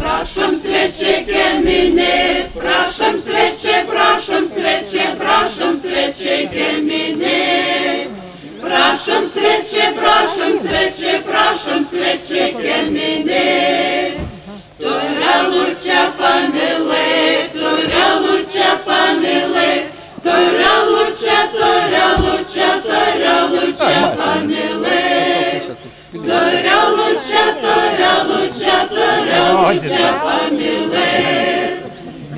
Prašom svečiai keminėt, prašom svečiai, prašom svečiai, prašom svečiai keminėt. Prašom svečiai, prašom svečiai, prašom svečiai keminėt. Turelų čia pamilai, turelų čia pamilai, turelų čia, turelų čia, turelų čia pamilai. Turelų čia, turelų čia, turelų čia pamilai.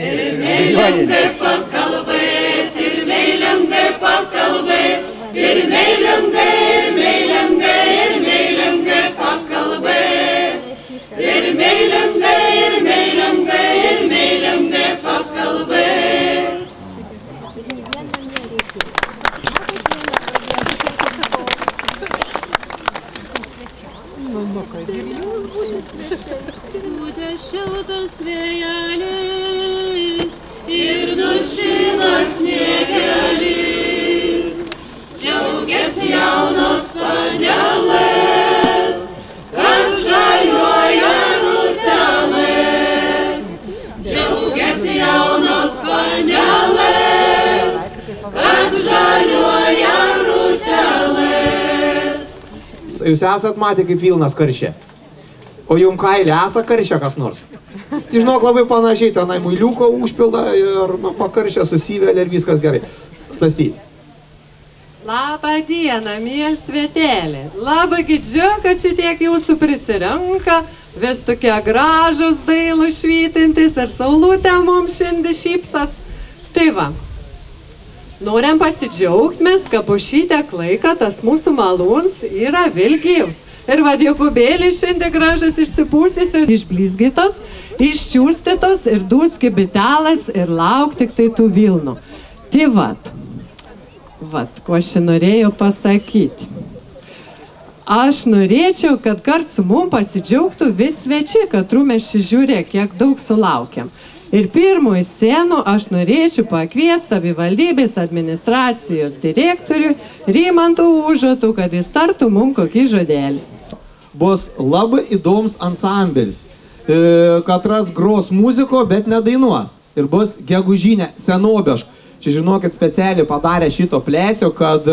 Ir meilingai pakalbėt, ir meilingai pakalbėt, ir meilingai, ir meilingai, ir meilingai pakalbėt. Ir meilingai, ir meilingai, ir meilingai pakalbėt. Būdė šiltas vėjelis Ir nušilo sniegelis, džiaugiasi jaunos panelės, kad žaliuoja rutelės. Džiaugiasi jaunos panelės, kad žaliuoja rutelės. Jūs esat matę, kaip Vilnas karšė. O jum kailį esą karšė kas nors? Tai žinok, labai panašiai, tenai muiliuko užpilda ir pakaršė, susivėlė ir viskas gerai. Stasyti. Labą dieną, mėl svetėlė. Labai gidžiu, kad šitiek jūsų prisirenka, vis tokie gražus, dailų švytintis ir saulutė mums šiandien šypsas. Tai va, norim pasidžiaugtis, kad po šitiek laiką tas mūsų malūns yra Vilgijus. Ir vad Jokubėlis šiandien gražas išsipūstis ir išblizgytos, iščiūstytos ir dūski bitelas ir lauk tik tai tų Vilnų. Tai vat, ko aš norėjau pasakyti. Aš norėčiau, kad kart su mum pasidžiaugtų vis svečiai, kad mes čia žiūrėk, kiek daug sulaukiam. Ir pirmųjų scenų aš norėčiau pakviesti savivaldybės administracijos direktorių Rymantų Užuotų, kad jis tartų mum kokį žodelį. Bus labai įdomus ansamblis. Katras gros muziko, bet nedainuos. Ir bus gegužinė Senobišk. Čia žinokit, specialiai padarė šito plėcio, kad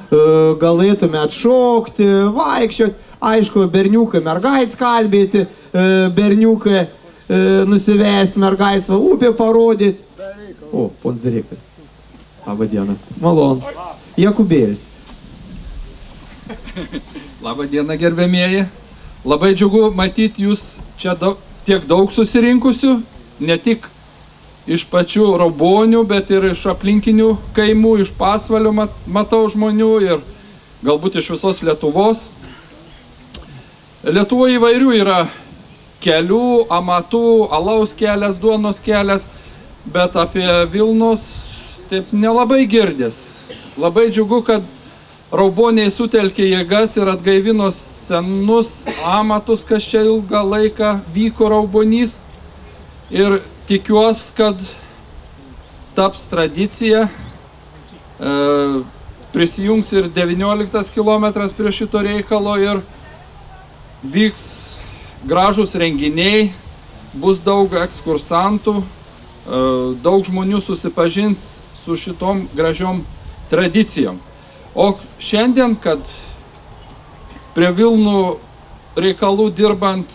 galėtume atšokti, vaikščioti. Aišku, berniukai mergaits kalbėti, berniukai nusivesti, mergaits upė parodyti. O, pons direktorius. Labą dieną. Malonu. Jokubėlis. Labą dieną, gerbėmieji. Labai džiugu matyti jūs čia tiek daug susirinkusių, ne tik iš pačių Raubonių, bet ir iš aplinkinių kaimų, iš Pasvalio matau žmonių ir galbūt iš visos Lietuvos. Lietuvoje įvairių yra kelių, amatų, alaus kelias, duonos kelias, bet apie Vilnos taip nelabai girdės. Labai džiugu, kad Rauboniai sutelkė jėgas ir atgaivino senus amatus, kas čia ilgą laiką vyko Raubonys. Ir tikiuosi, kad taps tradicija, prisijungs ir 19 kilometras prie šito reikalo ir vyks gražus renginiai, bus daug ekskursantų, daug žmonių susipažins su šitom gražiom tradicijom. O šiandien, kad prie Vilnų reikalų dirbant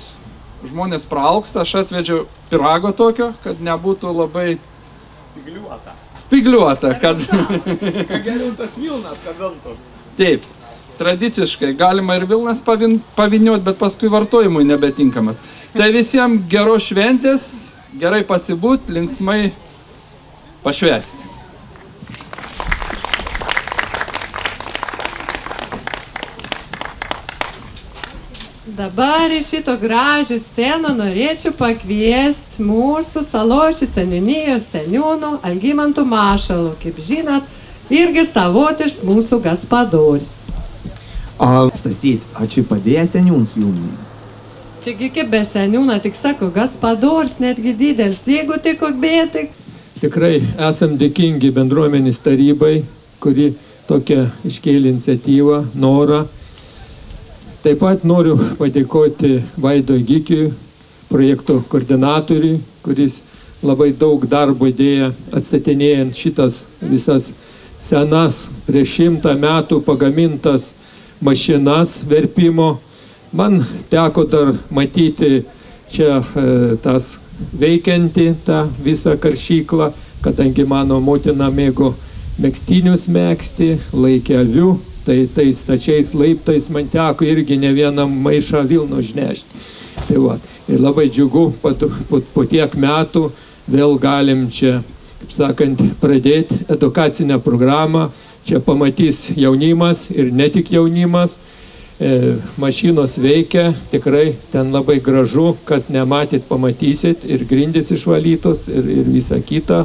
žmonės praalksta, aš atvedžiau pyrago tokio, kad nebūtų labai spigliuota, kad Geriau tas Vilnas, kad Viltos. Taip, tradiciškai galima ir Vilnas pavinioti, bet paskui vartojimui nebetinkamas. Tai visiems geros šventės, gerai pasibūt, linksmai pašvęsti. Dabar iš šito gražių sceną norėčiau pakviesti mūsų Salošių seniūnijos seniūnų Algimantų Mašalų, kaip žinot, irgi savotiškas mūsų gaspadoris. Stasyt, ačiū padėjo seniūns jums. Taigi kaip be seniūno, tik sako, gaspadoris netgi didelis, jeigu tik kokbėti. Tikrai esam dėkingi bendruomenės tarybai, kuri tokią iškėlė iniciatyvą, norą Taip pat noriu padėkoti Vaido Gikiui, projekto koordinatoriui, kuris labai daug darbo įdėjo atstatinėjant šitas visas senas prieš 100 metų pagamintas mašinas verpimo. Man teko dar matyti čia tas veikianti tą visą karšyklą, kadangi mano motina mėgo megztinius megzti, laikė avių, tai tais stačiais laiptais man teko irgi ne vieną maišą vilno išnešti. Tai va, ir labai džiugu, po tiek metų vėl galim čia, kaip sakant, pradėti edukacinę programą. Čia pamatys jaunimas ir ne tik jaunimas. Mašinos veikia, tikrai ten labai gražu, kas nematyt, pamatysit, ir grindys išvalytos, ir visa kita.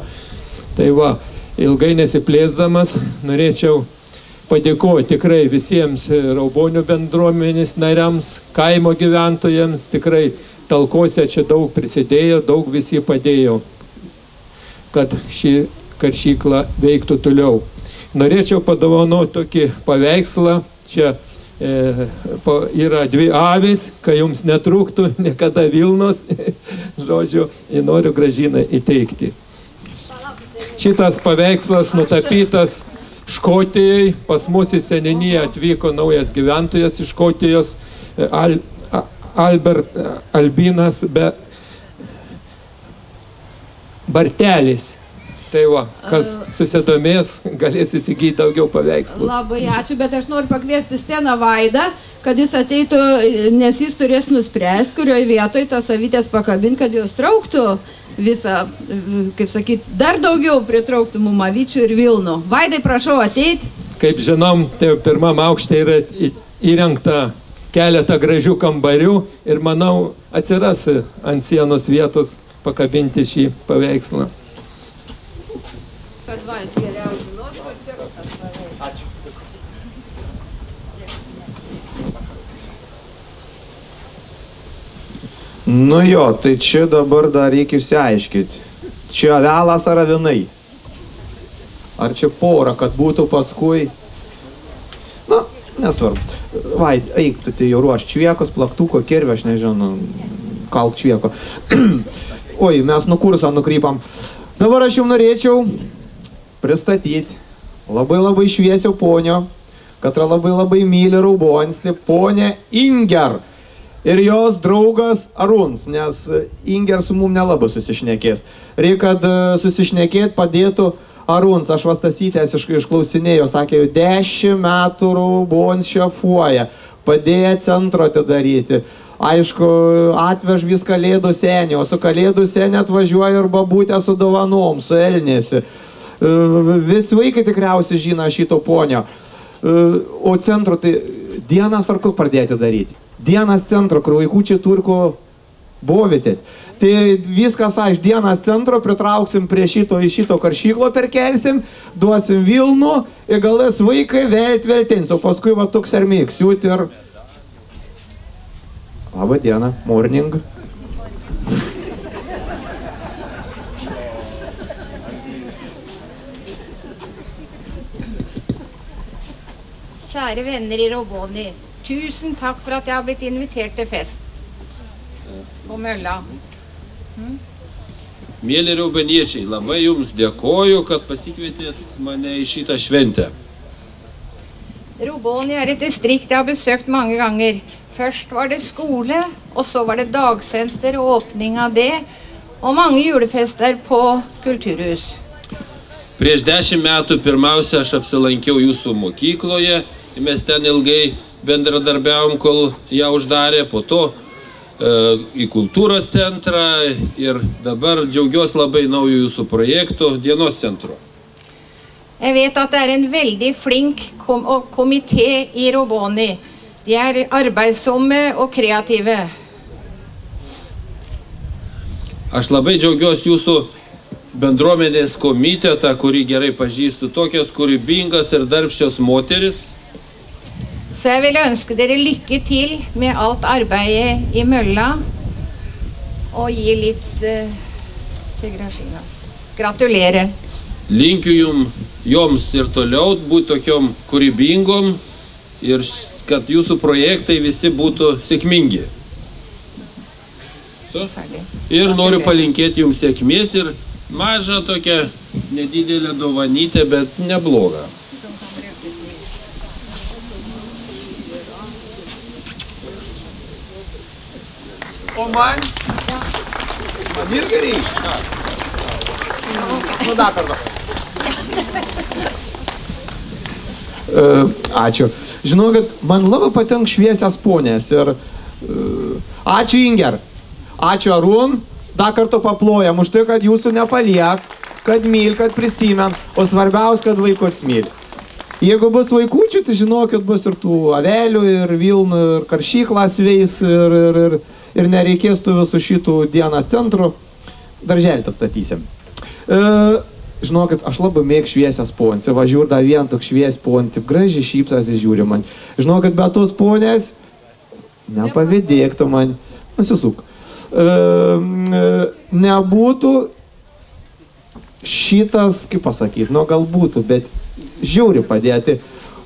Tai va, ilgai nesiplėsdamas, norėčiau padėkoti tikrai visiems Raubonių bendruomenės nariams, kaimo gyventojams, tikrai talkose čia daug prisidėjo, daug visi padėjo, kad ši karšykla veiktų toliau. Norėčiau padovanoti tokį paveikslą, čia yra 2 avys, kai jums netrūktų niekada vilnos, žodžiu, noriu Gražinai įteikti. Šitas paveikslas nutapytas Škotijai, pas mus į seniūniją atvyko naujas gyventojas iš Škotijos, Albinas Bartelis. Tai va, kas susidomės, galės įsigyti daugiau paveikslų. Labai ačiū, bet aš noriu pakviesti Steną Vaidą, kad jis ateitų, nes jis turės nuspręsti, kurioje vietoje tas avytės pakabinti, kad jos trauktų visą, kaip sakyt, dar daugiau pritrauktų mum avyčių ir vilnų. Vaidai, prašau ateiti. Kaip žinom, tai pirmam aukšte yra įrengta keletą gražių kambarių ir manau atsiras ant sienos vietos pakabinti šį paveikslą. Kad Vaidas geriau žinos, kur tekstas paveiks. Ačiū. Nu jo, tai čia dabar dar reikia išsiaiškinti. Čia avelas ar avinai? Ar čia pora, kad būtų paskui? Na, nesvarbu. Vaid, eik, tai jau ruoš čviekos, plaktuko, kirvę, aš nežinau, kalk čvieko. Oi, mes nuo kurso nukrypam. Dabar aš jums norėčiau pristatyti labai šviesio ponio, kad labai myli Raubonis, tai ponė Inger ir jos draugas Aruns, nes Inger su mum nelabai susišnekės. Reikia, kad susišnekėt padėtų Aruns. Aš Vastasytės išklausinėjau, sakė, 10 metų Raubonis šefuoja, padėjo centro atidaryti. Aišku, atveš vis kalėdų senį, o su kalėdų senį atvažiuoja ir babutė su dovanom, su elnėsi. Vis vaikai tikriausiai žino šito ponio. O centro tai dienas ar kur pradėti daryti? Dienas centro, kur vaikučiai turko bovitės. Tai viskas, aš dienas centro pritrauksim prie šito karšyklo perkelsim, duosim vilnų ir galės vaikai veltins, o paskui va toks ir mėgsiūt ir... Labą dieną, morning. Kjære venner i Rauboni, tusen takk for at jeg har blitt invitert til fest på Mølla. Mėly rauboniečiai, labai jums dėkoju, kad pasikvietėt mane į šitą šventę. Rauboni er et distrikt jeg har besøkt mange ganger. Først var det skole, og så var det dagsenter og åpning av det, og mange julefester på kulturhus. Prieš 10 metų pirmiausia aš apsilankiau jūsų mokykloje, mes ten ilgai bendradarbiavom, kol ją uždarė, po to į kultūros centrą ir dabar džiaugiuosi labai naujų jūsų projektų dienos centro. Jeg vet at det er en veldig flink komité i Rauboni. De er arbeidsomme og kreative. Aš labai džiaugiuosi jūsų bendruomenės komitetą, kurį gerai pažįstu, tokios kūrybingas ir darbščios moteris. Så jeg vil ønske dere lykke til med alt arbeidet i Mølla, og gi litt til Gražinas. Gratulerer. Linkiu joms ir toliau būti tokiom kūrybingom ir kad jūsų projektai visi būtų sėkmingi. Ir noriu palinkėti jums sėkmės ir mažą tokią nedidelę dovanytę, bet neblogą. O man irgi reikia. Nu, dar kartą. Ačiū. Žinokit, man labai patinka šviesias ponės ir ačiū Inger, ačiū Arūn, dar kartą paplojam už tai, kad jūsų nepaliek, kad myl, kad prisimen, o svarbiausia, kad vaikutis myli. Jeigu bus vaikučių, tai žinokit, bus ir tų avelių, ir vilnų, ir karšyklas veis, ir nereikės tų visų šitų dienos centrų. Darželį atstatysim. Žinokit, aš labai mėg šviesias ponės. Va, žiūr, dar vien tok švies ponė, taip gražiai šypsas žiūri man. Žinokit, bet tos ponės, nepavydėk tu man, nusisuk. Nebūtų šitas, kaip pasakyti, nu gal būtų, bet žiūri padėti.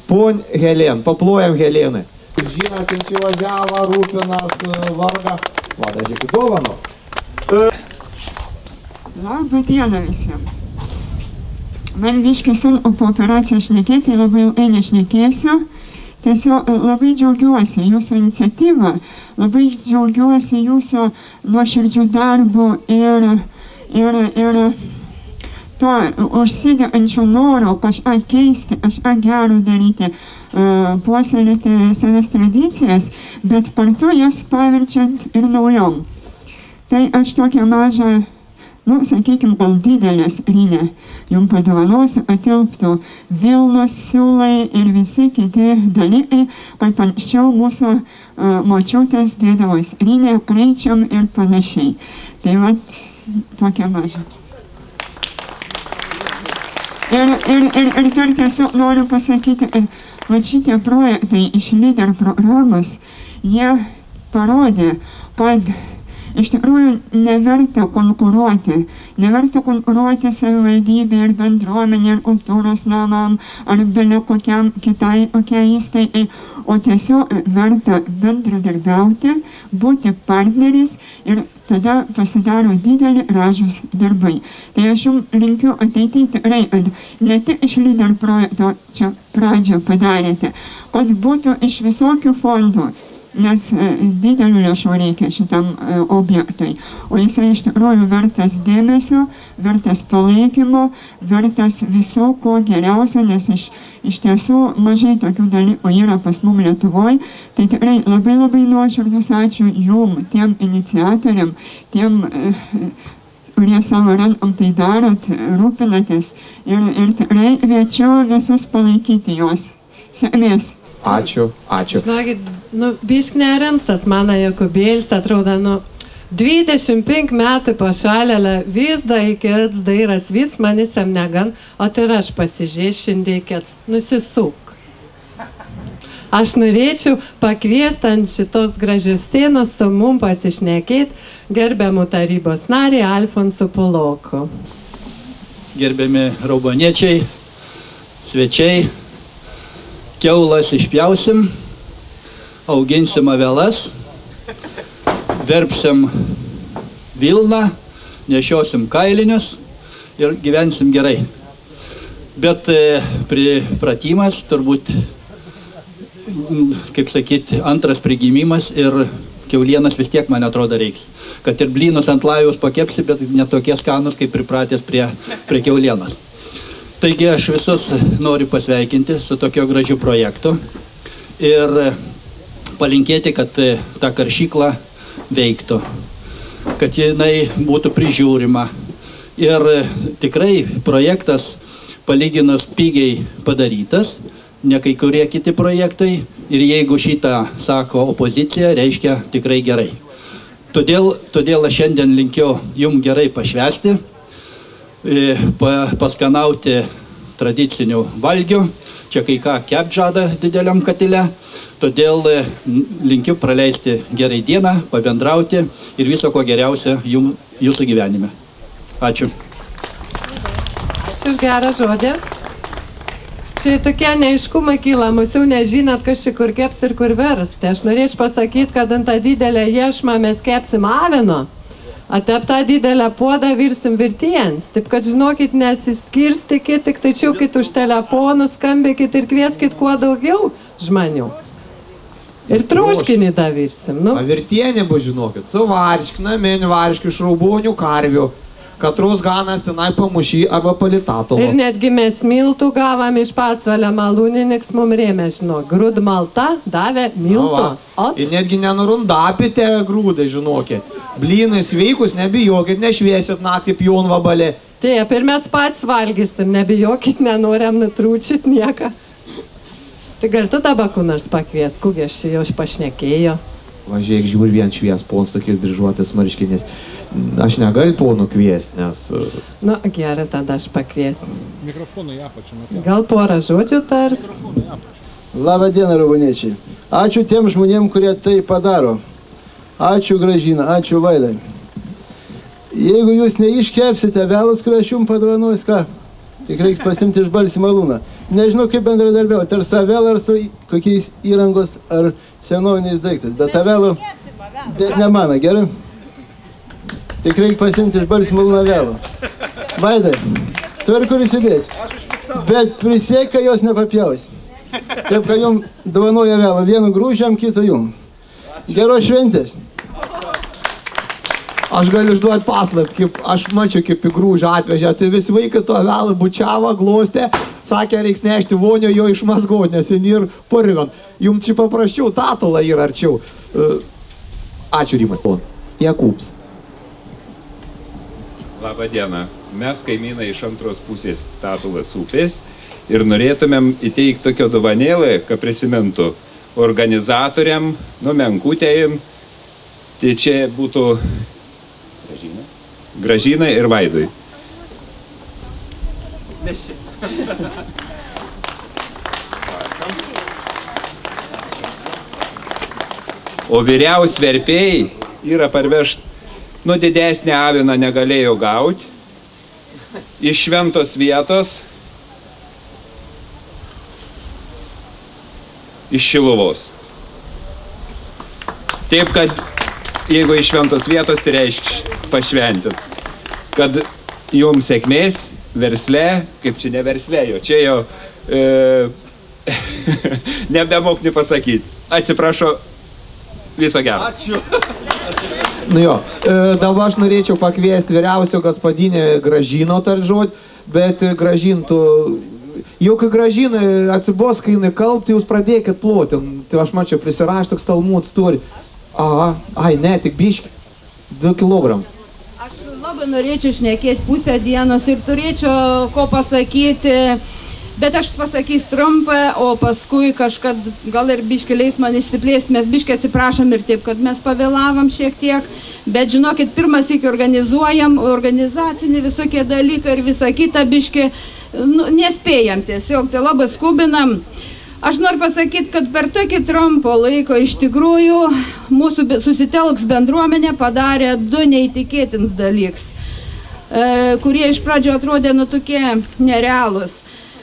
Pon Helen, paplojam Helenai. Žinot, čia važiavo, rūpinas, varga. Vada, žiūrėk, dovano. Labą dieną visiems. Man biškai sunku po operacijos šnekėti, labai ilgai nešnekėsiu. Tiesiog labai džiaugiuosi jūsų iniciatyvą, labai džiaugiuosi jūsų nuoširdžių darbų ir to užsidegančių norų kažką keisti, kažką gerų daryti, puoselėti senas tradicijas, bet kartu jas paverčiant ir naujom. Tai aš tokią mažą, sakykim, gal didelę skrynią jums padovanosiu, atilptų vilnos, siūlai ir visi kiti dalykai, kaip anksčiau mūsų močiutės dėdavo skrynią, kraičiam ir panašiai. Tai vat, tokia maža. Ir dar tiesiog noriu pasakyti, kad šitie projektai iš lyder programos, jie parodė, kad iš tikrųjų neverta konkuruoti savivaldybė ir bendruomenė ir kultūros namam ar bele kokiam kitai įstaigai, o tiesiog verta bendradarbiauti, būti partneriais ir tada pasidaro dideli gražūs darbai. Tai aš jums linkiu ateityje tikrai, kad ne tik iš lyder projekto čia pradžią padarėte, kad būtų iš visokių fondų, nes didelių lėšų reikia šitam objektui, o jisai iš tikrųjų vertas dėmesio, vertas palaikymo, vertas viso ko geriausio, nes iš tiesų mažai tokių dalykų yra pas mum Lietuvoje. Tai tikrai labai labai nuoširdus ačiū jum, tiem iniciatoriam, tiem, kurie savo rankom tai darot, rūpinatės ir tikrai kviečiu visus palaikyti juos. Sėkmės! Ačiū. Žinokit, bišk nerensas mano Jakubėlis, atrodo, 25 metų po šalelę vis daikėts, dairas vis manisam negan, o tai aš pasižiūrėjau šiandiekėts, nusisuk. Aš norėčiau pakviesti ant šitos gražios scenos su mum pasišnekėti gerbiamų tarybos narį Alfonsu Puloku. Gerbiami raudoniečiai, svečiai, kiaulas išpjausim, auginsim avelas, verpsim vilną, nešiosim kailinius ir gyvensim gerai. Bet pripratimas, turbūt, kaip sakyti, antras prigimimas ir kiaulienas vis tiek, man atrodo, reiks. Kad ir blynus ant lajaus pakepsi, bet netokie skanus, kaip pripratęs prie kiaulienos. Taigi aš visus noriu pasveikinti su tokio gražiu projektu ir palinkėti, kad ta karšykla veiktų, kad jinai būtų prižiūrima. Ir tikrai projektas palyginus pigiai padarytas, ne kai kurie kiti projektai, ir jeigu šitą sako opozicija, reiškia tikrai gerai. Todėl aš šiandien linkiu jums gerai pašvęsti, paskanauti tradicinių valgių, čia kai ką kepžada dideliam katile, todėl linkiu praleisti gerai dieną, pabendrauti ir viso ko geriausia jūsų gyvenime. Ačiū. Ačiū už gerą žodį. Čia tokie neaiškumai kyla, mus jau nežinot, kas čia kur keps ir kur vers. Tai aš norėčiau pasakyti, kad ant tą didelę iešmą mes kepsim avino, o tep tą didelę puodą virsim virtiems. Taip kad žinokit, nesiskirstykit, tik tai čiaukit už telefonų, skambykit ir kvieskit kuo daugiau žmonių. Ir troškinį tą virsim. Nu. Virtienė bus, žinokit, su variškiu, naminiu variškiu, iš raubonių karvių. Katrus ganas tenai pamušį arba palitatovą. Ir netgi mes miltų gavam iš Pasvalio malūnininkas mum rėmė, žinok. Grūd malta davė miltų. Ir netgi nenurundapite grūdai, žinokit. Blynai sveikus, nebijokit, nešviesit naktį kaip jonvabalė. Taip, ir mes pats valgysim, nebijokit, nenoriam nutrūčit nieką. Tai gal tu tabakų nors pakvies, kūgė aš jau pašnekėjo. Važiuok, žiūri vien švies pons tokiais dryžuotis marškinės. Aš negaliu ponų kviesti, nes... Nu, gerai, tada aš pakviesiu. Mikrofonai apačią. Gal porą žodžių tars? Labą dieną, rauboniečiai. Ačiū tiem žmonėm, kurie tai padaro. Ačiū Gražina, ačiū Vaidai. Jeigu jūs neiškepsite velas, kur aš jums padovanojus, ką? Tik reiks pasimti iš balsį malūną. Nežinau, kaip bendradarbiauti, ar su velą, ar su kokiais įrangos, ar senoviniais daiktais. Bet tą velą... Ne mano, gerai? Tik reikia pasimti iš balsį malūną vėlų. Vaidai, turi kur įsidėti. Bet prisieka jos nepapjaus. Taip, kad jums dovanoja vėlą. Vienu grūžiam, kitą jums. Geros šventės. Aš galiu išduoti paslaptį, aš mačiau, kaip į grūžą atvežė. Tai visi vaikai to vėlą bučiavo, glostė, sakė, reiks nešti vonio, jo išmazgoti, nes jį ir purvin. Jums čia paprasčiau, tatula yra arčiau. Ačiū, Rimai. Jakubs. Labą dieną. Mes kaimynai iš antros pusės Tatulas upės ir norėtumėm įteikti tokio dovanėlį, kad prisimintų organizatoriam, menkutėjim. Tai čia būtų Gražinai ir Vaidui. Mes čia. O vyriaus verpėjai yra parvežti. Nu, didesnę aviną negalėjo gauti iš šventos vietos, iš Šiluvos. Taip, kad jeigu iš šventos vietos, tai reiškia pašventins. Kad jums sėkmės versle, kaip čia ne versle jo, čia jo nebemokni pasakyti. Atsiprašau, viso gero. Ačiū. Nu jo, dabar aš norėčiau pakviesti vyriausio gospodinę Gražino tart žodį, bet Gražintų, jau kai Gražina atsibos, kai jinai kalb, tai jūs pradėkit ploti. Tai aš mačiau, prisirašti toks talmuds turi. Ai, ne, tik biški, 2 kilograms. Aš labai norėčiau šnekėti pusę dienos ir turėčiau ko pasakyti, bet aš pasakysiu trumpą, o paskui kažkad gal ir biški leis man išsiplėsti, mes biški atsiprašom ir taip, kad mes pavėlavom šiek tiek, bet žinokit, pirmas iki organizuojam, organizacinį visokie dalykai ir visą kitą biški nespėjam tiesiog, tai labai skubinam. Aš noriu pasakyti, kad per tokį trumpą laiko iš tikrųjų mūsų susitelks bendruomenė padarė 2 neįtikėtins dalykus, kurie iš pradžio atrodė tokie nerealūs.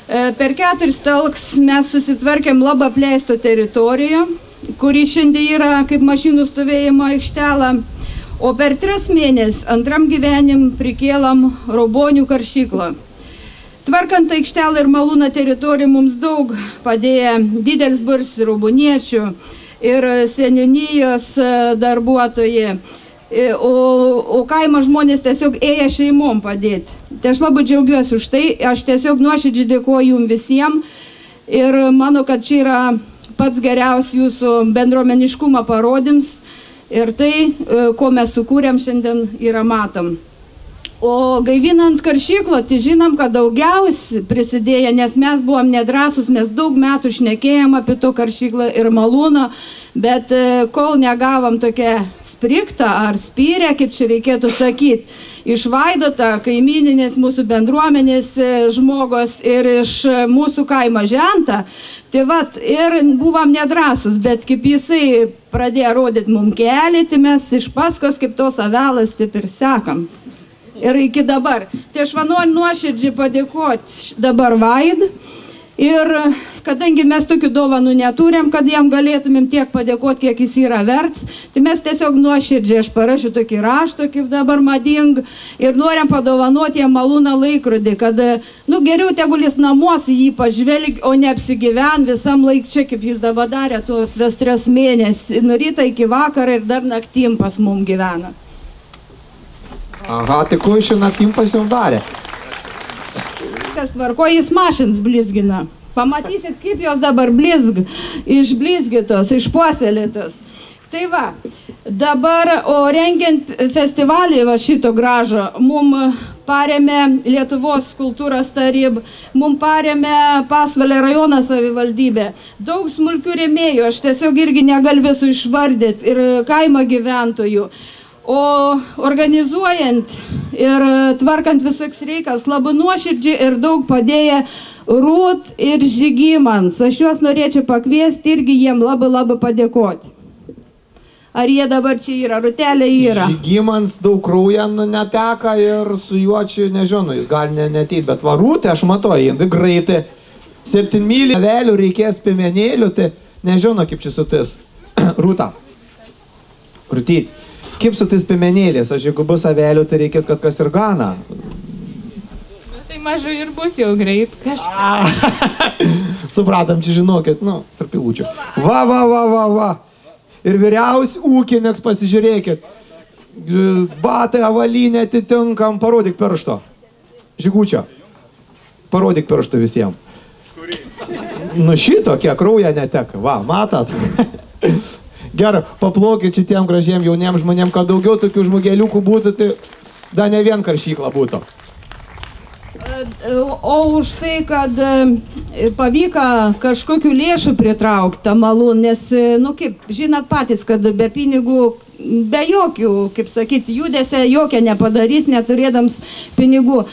Per 4 talks mes susitvarkėm labai apleisto teritoriją, kuri šiandien yra kaip mašinų stovėjimo aikštelė, o per 3 mėnesius antram gyvenim prikėlam Raubonių karšyklą. Tvarkant aikštelę ir malūną teritoriją mums daug padėjo didelis būris rauboniečių ir seniūnijos darbuotojai. O kaimo žmonės tiesiog ėjo šeimom padėti. Tai aš labai džiaugiuosi už tai, aš tiesiog nuoširdžiai dėkoju jums visiems ir manau, kad čia yra pats geriausias jūsų bendruomeniškumą parodyms ir tai, ko mes sukūrėm šiandien, yra matom. O gaivinant karšyklą, tai žinom, kad daugiausiai prisidėjo, nes mes buvom nedrąsus, mes daug metų šnekėjom apie to karšyklą ir malūną, bet kol negavom tokią spriktą ar spyrę, kaip čia reikėtų sakyti, iš Vaidotą, kaimininės mūsų bendruomenės žmogos ir iš mūsų kaimo žentą, tai vat ir buvom nedrąsus, bet kaip jisai pradėjo rodyti mum kelią, tai mes iš paskos kaip tos avelas taip ir sekam. Ir iki dabar. Tai aš noriu nuoširdžiai padėkoti dabar Vaid Ir kadangi mes tokių dovanų neturim, kad jam galėtumėm tiek padėkoti, kiek jis yra verts, tai mes tiesiog nuoširdžiai, aš parašiu tokį raštą, kaip dabar mading, ir norim padovanoti jam malūną laikrodį, kad, geriau tegul jis namuose jį pažvelg, o neapsigyven visam čia, kaip jis dabar darė, tuos vestures mėnesį, nuo ryto iki vakarą ir dar naktim pas mum gyvena. Aha, tai ko iš naktim pas jum darė? Kas tvarko, jis mašins blizgina. Pamatysit, kaip jos dabar blizg, išblizgytos, išpuoselėtos. Tai va, dabar, o rengiant festivalį šito gražo, mum parėmė Lietuvos kultūros taryba, mum parėmė Pasvalio rajono savivaldybė. Daug smulkių rėmėjų, aš tiesiog irgi negaliu visų išvardyti, ir kaimo gyventojų. O organizuojant ir tvarkant visoks reikas, labai nuoširdžiai ir daug padėję Rūt ir Žygimans. Aš juos norėčiau pakviesti irgi jiem labai padėkoti. Ar jie dabar čia yra, Rūtelė yra? Žygimans daug kraujo neteka ir su juo čia, nežinau, jis gali neteit, bet va Rūtė, aš matau, jie greitai 7 mylių avelių reikės piemenėlių, tai nežinau, kaip čia su tais. Rūta, Rūtyt. Kaip su tais piemenėlės, aš jeigu bus avelių, tai reikės, kad kas ir gana. Tai mažai ir bus jau greit kažką. Supratam, čia žinokit, tarp įlūčių. Va. Ir vyriausi ūkininkas, pasižiūrėkit. Batai, avalinė atitinkam, parodyk piršto. Žigučio. Parodyk piršto visiems. Šito, kiek kraujo neteka. Va, matat? Gerai, paplokit šitiem gražiem jauniem žmonėm, kad daugiau tokių žmogeliukų būtų, tai dar ne vien karšykla būtų. O už tai, kad pavyko kažkokių lėšų pritraukti tą malūną, nes, kaip žinot patys, kad be pinigų, be jokių, kaip sakyti, judesio jokia nepadarys, neturėdams pinigų.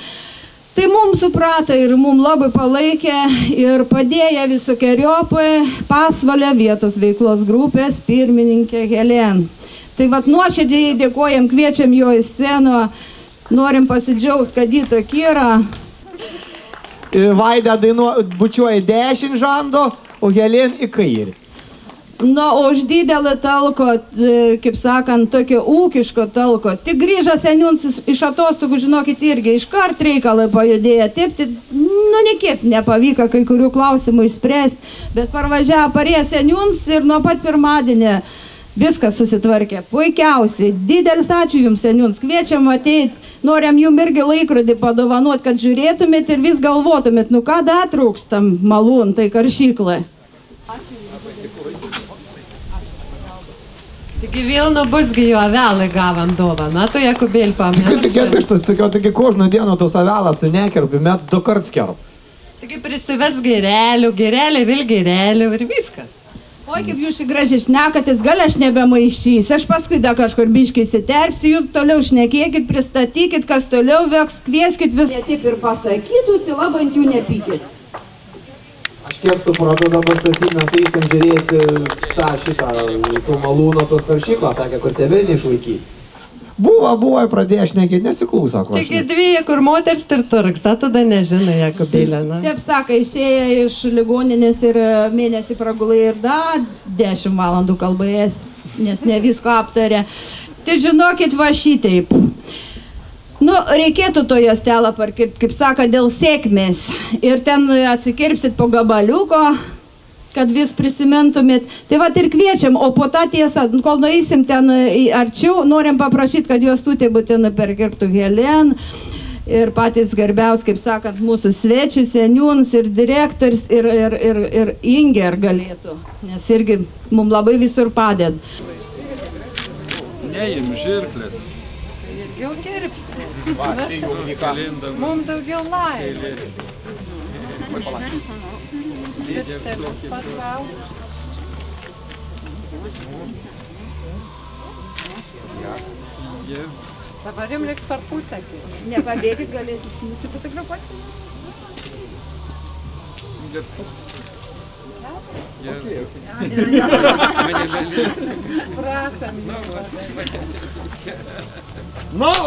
Tai mums suprato ir mums labai palaikė ir padėjo visokiojopai Pasvalio vietos veiklos grupės pirmininkė Helen. Tai vat nuoširdžiai dėkojam, kviečiam jo į sceną, norim pasidžiaugti, kad jį tokie yra. Vaida bučiuoja 10 žando, o Helen į kairį. O už didelį talko, kaip sakant, tokio ūkiško talko. Tik grįžęs seniūns iš atostogų, žinokit, irgi iškart reikalai pajudėjo. Taip, niekaip nepavyko kai kurių klausimų išspręsti, bet parvažiavo parėjo seniūns ir nuo pat pirmadienį viskas susitvarkė. Puikiausiai. Didelis ačiū jums, seniūns. Kviečiam ateiti. Norim jum irgi laikrodį padovanot, kad žiūrėtumėt ir vis galvotumėt, ką dar trūkstam malūn, tai karšyklai. Taigi Vilno busgi jo avelai gavam dovaną, tu Jakubėlį pamiršai. Taigi kožną dieną tos avelas, tai nekerpi, met 2 kart skerp. Taigi prisives gerelių, vil gerelių ir viskas. Oi, kaip jūs gražiai šnekatės, gal aš nebemaišys. Aš paskui dar kažkur biškai įsiterpsiu, jūs toliau šnekėkit, pristatykit, kas toliau veks, kvieskit vis. Jie taip ir pasakytų, tai labai ant jų nepykit. Aš kiek supratau, dabar Stasys, mes eisim žiūrėti tų malūno tos karšyklos, sakė, kur tėvė neišlaikyti. Buvo, pradėjo šnekėti, nesiklauso. Taigi 2, kur moters ir turks, tada nežinai, Jakubėlė. Taip sako, išėję iš ligoninės ir mėnesį pragulai ir dar 10 valandų kalbėjęs, nes ne visko aptarė. Tai žinokit, va šitaip. Reikėtų to juostelą, kaip sako, dėl sėkmės. Ir ten atsikirpsit po gabaliuko, kad vis prisimintumėt. Tai va ir kviečiam, o po tą tiesą, kol nueisim ten arčiau, norim paprašyti, kad jos tūtė būtinai perkirptų Helen. Ir patys garbiaus, kaip sakant, mūsų svečiai, seniūns ir direktorius ir Inger galėtų. Nes irgi mums labai visur padeda. Neim žirklės. Jau kirpsi. Mums daugiau laimės. Dabar jums reiks per pusę. Nepabėgit, galėsit nusifotografuoti. Prašom.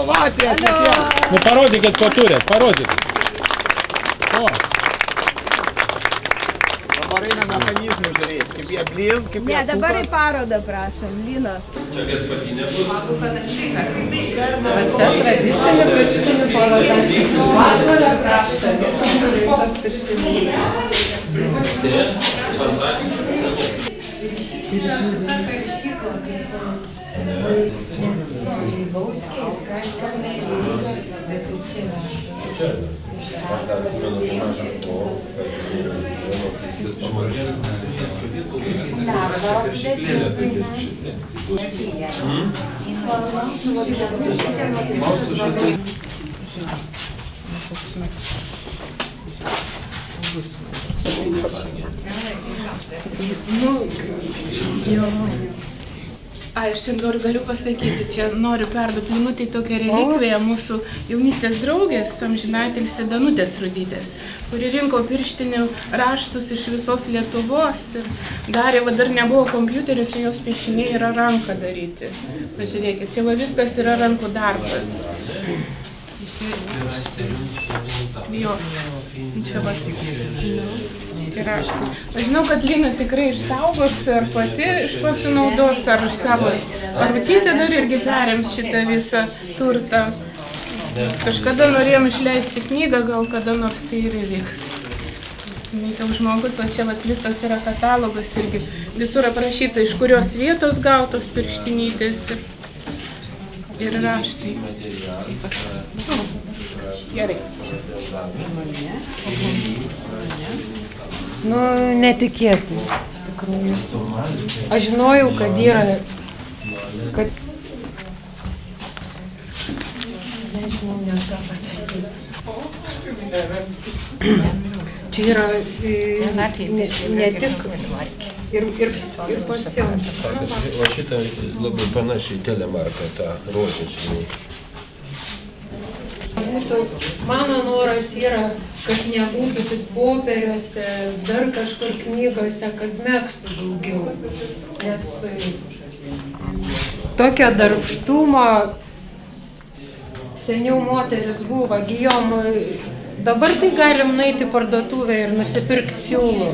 Vacijas visiems. Parodykit, ko turit, parodykit. Dabar einam mechanizmų žiūrėti, kaip jie blės, kaip jie Ne, dabar į sukas. parodą prašom, Linas. Čia kas patinė bus? Čia tradicinė pirštinių paroda. Pasvalio kraštą, visas nuveiktas pirštinėlės. Bauskiais, kaškalniai, bet tai čia vežda. Aš dar atsimenu, kai mažas buvau, kad vis pamokėlis neturėjo sovietų laikais. Ai, aš čia galiu pasakyti, čia noriu perduoti Linutei tokią relikviją mūsų jaunystės draugės, amžinatilsį Danutės Rudytės, kuri rinko pirštinių raštus iš visos Lietuvos ir darė, va dar nebuvo kompiuterio, čia jos piešiniai yra ranka daryti. Pažiūrėkit, čia va viskas yra rankų darbas. Jo, čia va tie raštai. Aš žinau, kad Lina tikrai išsaugos ar pati pasinaudos, ar savo Arvutytė dar irgi perims šitą visą turtą. Kažkada norėjom išleisti knygą, gal kada nors tai ir įvyks. Nei toks žmogus, o čia vat visas yra katalogas irgi visur aprašyta, iš kurios vietos gautos pirštinytės ir raštai. Gerai. Nu, netikėtai, iš tikrųjų. Aš žinojau, kad yra, kad... Nežinau, net ką pasakyti. Čia yra ne tik ir pasiauti. O šitą labai panašiai telemarką, tą rožę čia. Mano noras yra, kad nebūtų tik popieriuose, dar kažkur knygose, kad megztų daugiau. Nes tokio darbštumo seniau moteris buvo, gijom, dabar tai galim nueiti į parduotuvę ir nusipirkti siūlų.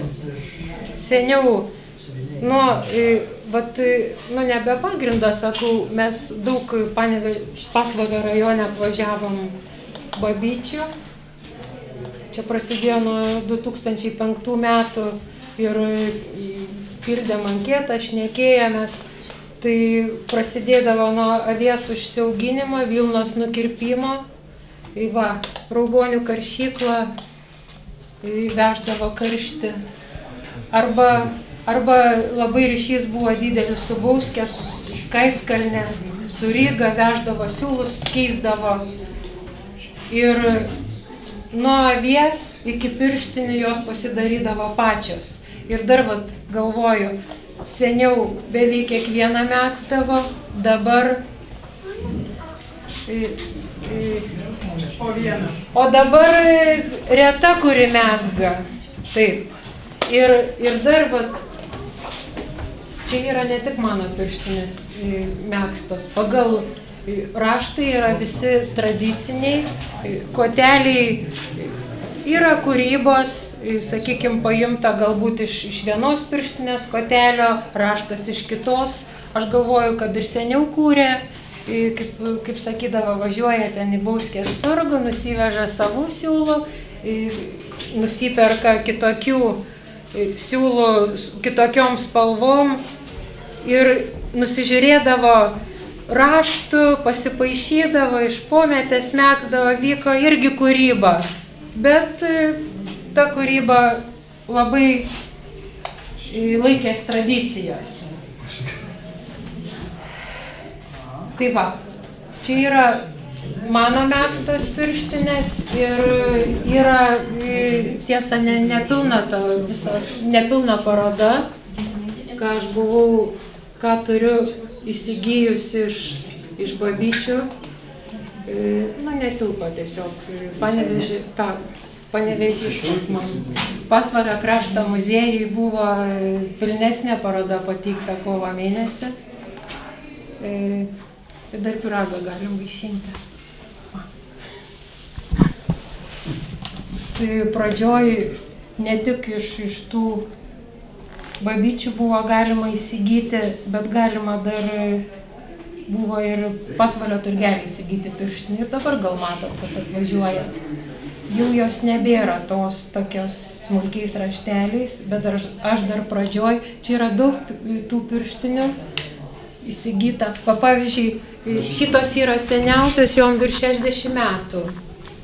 Seniau, nebe pagrindą, sakau, mes daug Pasvalio rajone apvažiavom babyčių. Čia prasidėjo nuo 2005 metų ir pildėm anketą, šnekėjomės. Tai prasidėdavo nuo avies užsiauginimo, vilnos nukirpimo, raubonių karšyklą veždavo karštį. Arba labai ryšys buvo didelis su Bauske, su Skaiskalne, su Ryga, veždavo siūlus, keisdavo. Ir nuo avies iki pirštinių jos pasidarydavo pačios. Ir dar galvoju, seniau beveik kiekvieną megzdavo, dabar... O dabar reta, kuri mezga. Taip. Ir dar, čia yra ne tik mano pirštinės megztos. Pagal raštai yra visi tradiciniai, koteliai yra kūrybos, sakykime, paimta galbūt iš vienos pirštinės kotelio, raštas iš kitos. Aš galvoju, kad ir seniau kūrė, kaip sakydavo, važiuoja ten į Bauskės turgų, nusiveža savų siūlų, nusiperka kitokių siūlų kitokiom spalvom ir nusižiūrėdavo raštų, pasipaišydavo, iš pometės megzdavo, vyko irgi kūryba. Bet ta kūryba labai laikės tradicijos. Tai va, čia yra mano megztos pirštinės ir yra tiesa nepilna paroda, ką aš buvau, ką turiu įsigijusi iš babyčių. Netilpo tiesiog. Panevėžys. Pasvalio krašto muziejui buvo pilnesnė paroda pateikta kovo mėnesį. Ir dar pyragą galim vaišinti. Tai pradžioj ne tik iš tų babyčių buvo galima įsigyti, bet galima dar buvo ir Pasvalio turgelį įsigyti pirštinį. Ir dabar gal matot, kas atvažiuoja. Jau jos nebėra tos tokios smulkiais rašteliais, bet aš dar pradžioj, čia yra daug tų pirštinių įsigyta. Pavyzdžiui, šitos yra seniausios, jom virš 60 metų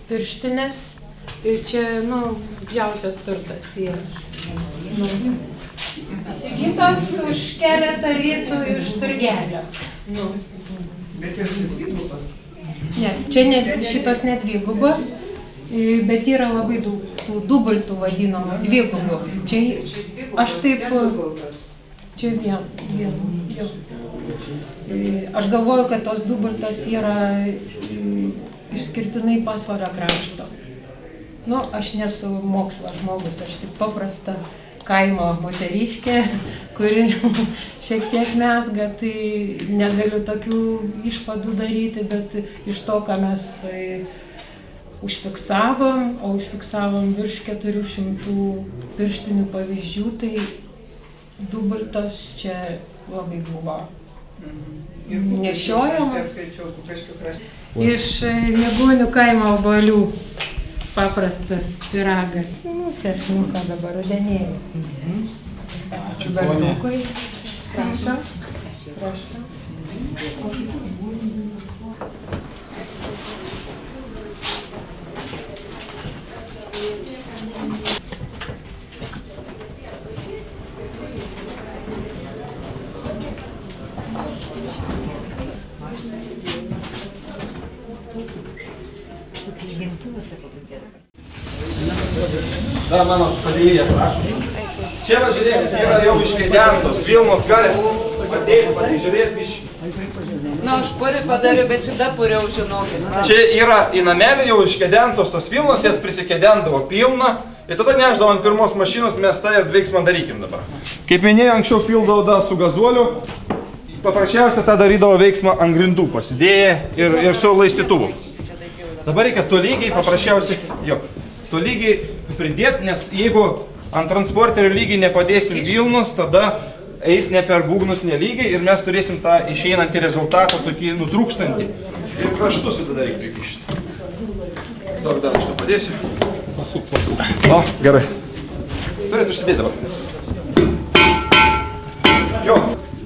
pirštinės. Ir čia, didžiausias turtas yra. Įsigytos už keletą rytų iš turgelio. Bet ir dvigubos? Ne, čia šitos nedvigubos, bet yra labai daug tų dubultų vadinamų, dvigubų. Čia aš taip, čia vien. Aš galvoju, kad tos dubultos yra išskirtinai Pasvalio krašto. Aš nesu mokslo žmogus, aš tik paprasta kaimo moteriškė, kuri šiek tiek mezga, tai negaliu tokių išvadų daryti, bet iš to, ką mes užfiksavom, o užfiksavom virš 400 pirštinių pavyzdžių, tai dubultos čia labai buvo nešiojamos. Iš Mėgonių kaimo obuolių paprastas pyragas. Sersniuką dabar rudenėlį. Ačiū, ponė. Prašau. Da, mano padėjėja, prašom. Čia va žiūrėkit, yra jau iškedentos, Vilnos gali padėti, pasižiūrėti biškį. Aš puri padariu, bet šitą puriau žinokit. Čia yra į namelį jau iškedentos tos Vilnos, jas prisikedendavo pilną. Ir tada neždavo ant pirmos mašinos, mes tą ir veiksmą darykim dabar. Kaip minėjau, anksčiau pildavo da su gazuoliu. Paprasčiausia tą darydavo veiksmą ant grindų pasidėję ir su laistytuvu. Dabar reikia tolygiai, paprasčiausiai, tolygiai pridėti, nes jeigu ant transporterio lygiai nepadėsim Vilnos, tada eis ne per būgnus nelygiai ir mes turėsim tą išeinantį rezultatą tokį nutrūkstantį. Ir kraštus tada reikia prikišti. Dabar dar šitą padėsiu. O, gerai. Turėtų užsidėti dabar.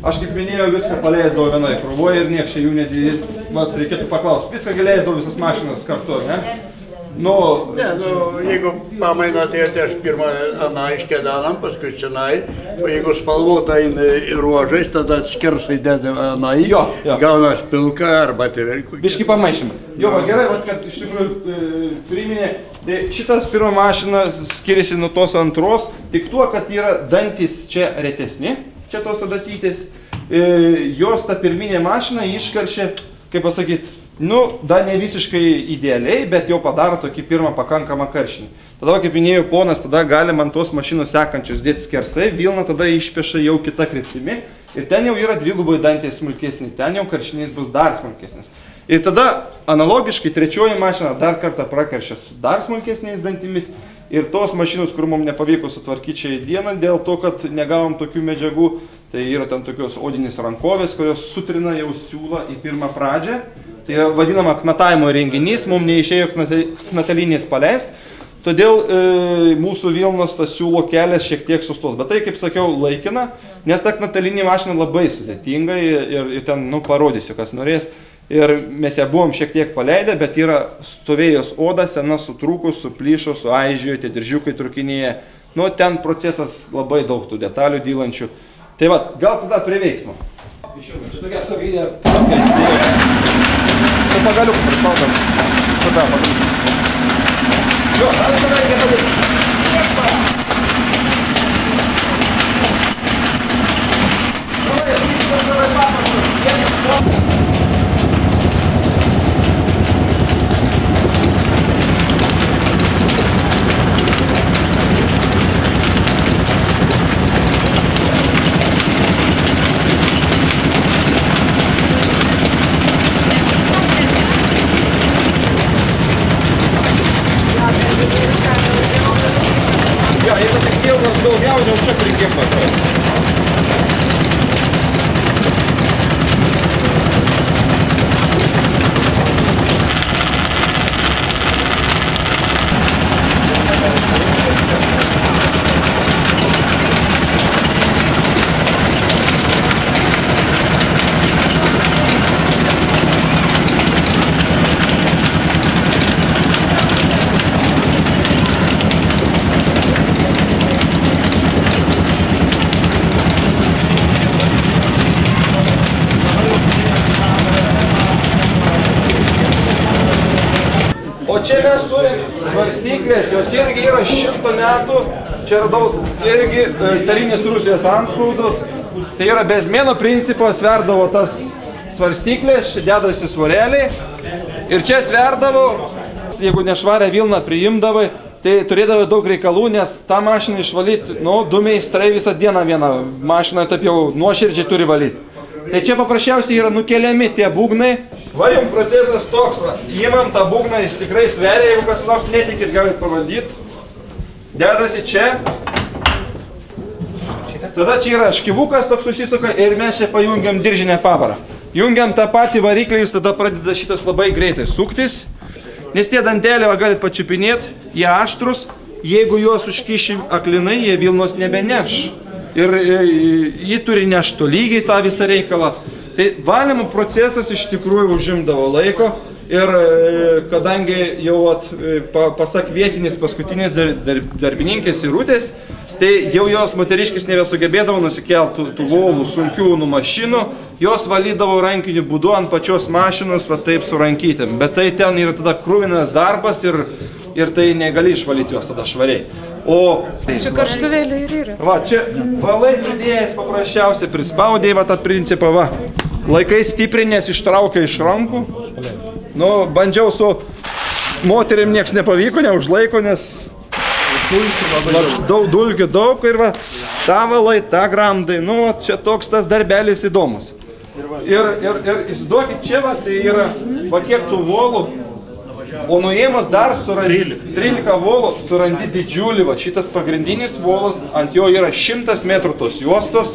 Aš kaip minėjau, viską paleisdavo vienai krūvoje ir nieks čia jų nedidėti. Reikėtų paklausti, viską leisdavo visas mašinas kartu, ne? Jeigu pamaina, tai aš pirmą aną iškedenam, paskui čianai, o jeigu spalvota ruožais, tada skersai dėdė anai, gaunas pilka arba tivelkų. Biškį pamaišym. Gerai, kad iš tikrųjų priminė, šitas pirma mašina skiriasi nuo tos antros, tik tuo, kad yra dantys čia retesni, čia tos adatytės, jos ta pirminė mašina iškaršė, kaip pasakyti, dar ne visiškai idealiai, bet jau padaro tokį pirmą pakankamą karšinį. Tada, kaip minėjau, ponas, tada galim ant tos mašinos sekančios dėti skersai, Vilna tada išpeša jau kita kryptimi ir ten jau yra dvigubai dantės smulkesni, ten jau karšinys bus dar smulkesnis. Ir tada analogiškai trečioji mašina dar kartą prakaršė su dar smulkesniais dantimis ir tos mašinos, kur mums nepavyko sutvarkyti šią dieną dėl to, kad negavom tokių medžiagų, tai yra ten tokios odinės rankovės, kurios sutrina jau siūlą į pirmą pradžią. Tai vadinama knatavimo renginys, mums neišėjo knatalinės paleist, todėl mūsų Vilnos tas siūlo kelias šiek tiek sustos. Bet tai, kaip sakiau, laikina, nes ta knatalinė mašina labai sudėtinga ir ten, parodysiu, kas norės. Ir mes ją buvom šiek tiek paleidę, bet yra stovėjos oda, sena sutrūkus, suplyšo, suaižėjo, tie diržiukai trukinėje. Ten procesas labai daug tų detalių dylančių. Tai va, gal tada prie veiksmo. Šitokia apsauginė su pagaliuku prispaudam. Tada pagaliuku. Tada reikia padaryti. Jeigu tik Vilnos daugiau, neužčiak reikėtų. O čia mes turim svarstyklės, jos irgi yra 100 metų, čia radau irgi carinės Rusijos antspaudus. Tai yra bezmėno principo sverdavo tas svarstyklės, čia dedasi svoreliai. Ir čia sverdavo, jeigu nešvarę vilną priimdavai, tai turėdavo daug reikalų, nes tą mašiną išvalyti, du meistrai visą dieną vieną mašiną taip jau nuoširdžiai turi valyti. Tai čia paprasčiausiai yra nukeliami tie būgnai. Va jums procesas toks, va. Įmam tą būgną, jis tikrai sveria, jeigu kas nors netikit, galit pavaldyti. Dedasi čia. Tada čia yra škivukas toks susisuka ir mes čia pajungiam diržinę pavarą. Jungiam tą patį variklį, jis tada pradeda šitas labai greitai suktis. Nes tie danteliai, va, galit pačiupinėti, jie aštrus. Jeigu juos užkišim aklinai, jie vilnos nebeneš. Ir jį turi nešti lygiai tą visą reikalą. Tai valymo procesas iš tikrųjų užimdavo laiko ir kadangi jau pasak vietinis paskutinės darbininkės Irutės, tai jau jos moteriškis nebesugebėdavo nusikelti tų volų sunkių mašinų, jos valydavo rankiniu būdu ant pačios mašinos, va taip su rankytėm. Bet tai ten yra tada krūvinas darbas ir tai negali išvalyti jos tada švariai. O čia karštuvėlė ir yra. Va, čia valai pridėjęs paprasčiausiai prispaudėjai, va tą principą, va. Laikai stiprinės ištraukia iš rankų. Nu, bandžiau su moterim nieks nepavyko, neužlaiko, nes daug dulkių daug ir va, tą valai, tą gramdai. Nu, va, čia toks tas darbelis įdomus. Ir įsiduokit čia, va, tai yra, va kiek tų volų. O nuėmus dar surandi 13 volų, surandi didžiulį, va, šitas pagrindinis volas, ant jo yra 100 metrų tos juostos.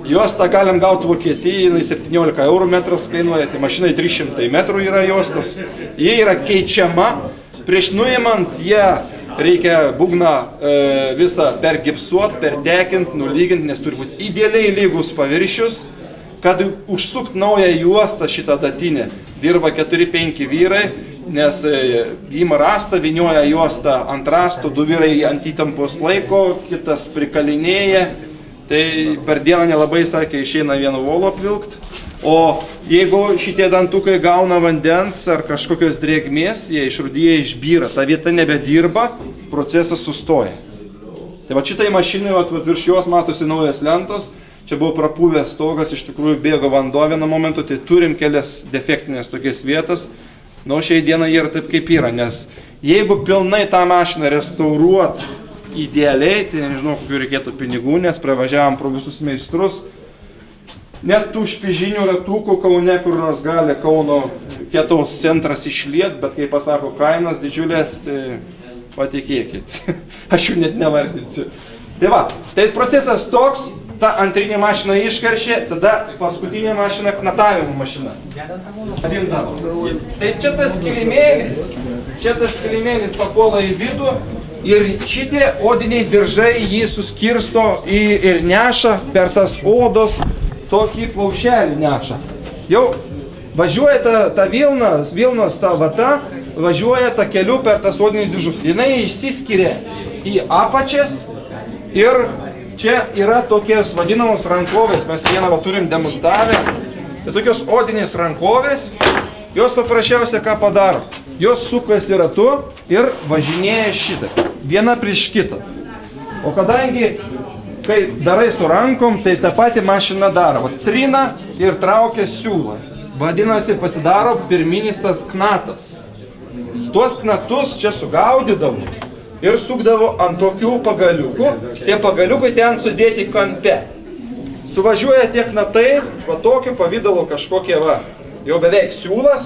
Juostą galim gauti Vokietijai, jinai 17 eurų metras kainuoja, tai mašinai 300 metrų yra juostos. Jie yra keičiama, prieš nuėmant jie reikia būgną visą pergipsuot, perdekint, nulygint, nes turi būti idealiai lygus paviršius. Kad užsukt naują juostą šitą datinę, dirba 4-5 vyrai, nes ima rastą, vinioja juostą ant rastų, 2 vyrai ant įtampos laiko, kitas prikalinėja. Tai per dieną nelabai, sakė, išeina vienu volu apvilkt. O jeigu šitie dantukai gauna vandens ar kažkokios drėgmės, jie išrudyja, išbyra, ta vieta nebedirba, procesas sustoja. Tai va šitai mašinai, virš jos matosi naujas lentos. Čia buvo prapūvęs stogas, iš tikrųjų bėgo vanduo vienu momentu, tai turim kelias defektinės tokias vietas. Nu, šiai dieną jie yra taip kaip yra, nes jeigu pilnai tą mašiną restauruot idealiai, tai nežinau, kokių reikėtų pinigų, nes pravažiavom pro visus meistrus. Net tų špižinių ratukų Kaune, kur nors gali Kauno Ketaus centras išliet, bet kai pasako kainas didžiulės, tai patikėkit, aš jų net nevardinsiu. Tai va, tai procesas toks. Ta antrinė mašina iškaršė, tada paskutinė mašina knatavimo mašina. Tai čia tas kilimėlis papuola į vidų ir šitie odiniai diržai jį suskirsto ir neša per tas odos tokį plaušelį neša. Jau važiuoja ta Vilnos ta vata, važiuoja ta keliu per tas odinius diržus. Jinai išsiskiria į apačias ir čia yra tokios vadinamos rankovės, mes vieną turim demontavę. Tai tokios odinės rankovės, jos paprasčiausia ką padaro. Jos sukasi ratu ir važinėja šitą, viena prieš kitą. O kadangi, kai darai su rankom, tai tą patį mašiną daro. Trina ir traukia siūlą. Vadinasi, pasidaro pirminis tas knatas. Tuos knatus čia sugaudydavo. Ir sukdavo ant tokių pagaliukų, tie pagaliukai ten sudėti kampe. Suvažiuoja tie knatai, va tokiu pavidalu kažkokie va, jau beveik siūlas,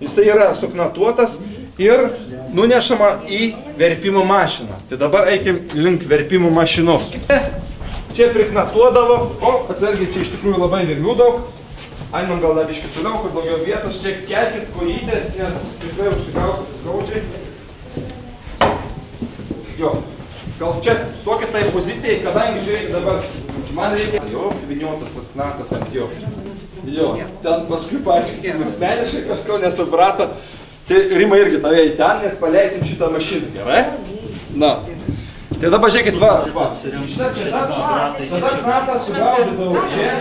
jisai yra suknatuotas ir nunešama į verpimo mašiną. Tai dabar eikim link verpimo mašinos. Čia priknatuodavo, atsargiai, čia iš tikrųjų labai virvių daug. Einam gal dar biškį toliau, kur daugiau vietos, čia kelkit kojytės, nes tikrai užsigausit skaudžiai. Jo, gal čia stokit tai pozicijai, kadangi žiūrėkit dabar, man reikia, jo, viniotas tas knatas ant jo. Jo, ten paskui paaiškisim asmeniškai, kas ko nesuprato. Tai Rima irgi tave į ten, nes paleisim šitą mašiną, gerai? Na, tai dabar žiūrėkit, va. Šitas vietas, tada knatą sugaudydavo čia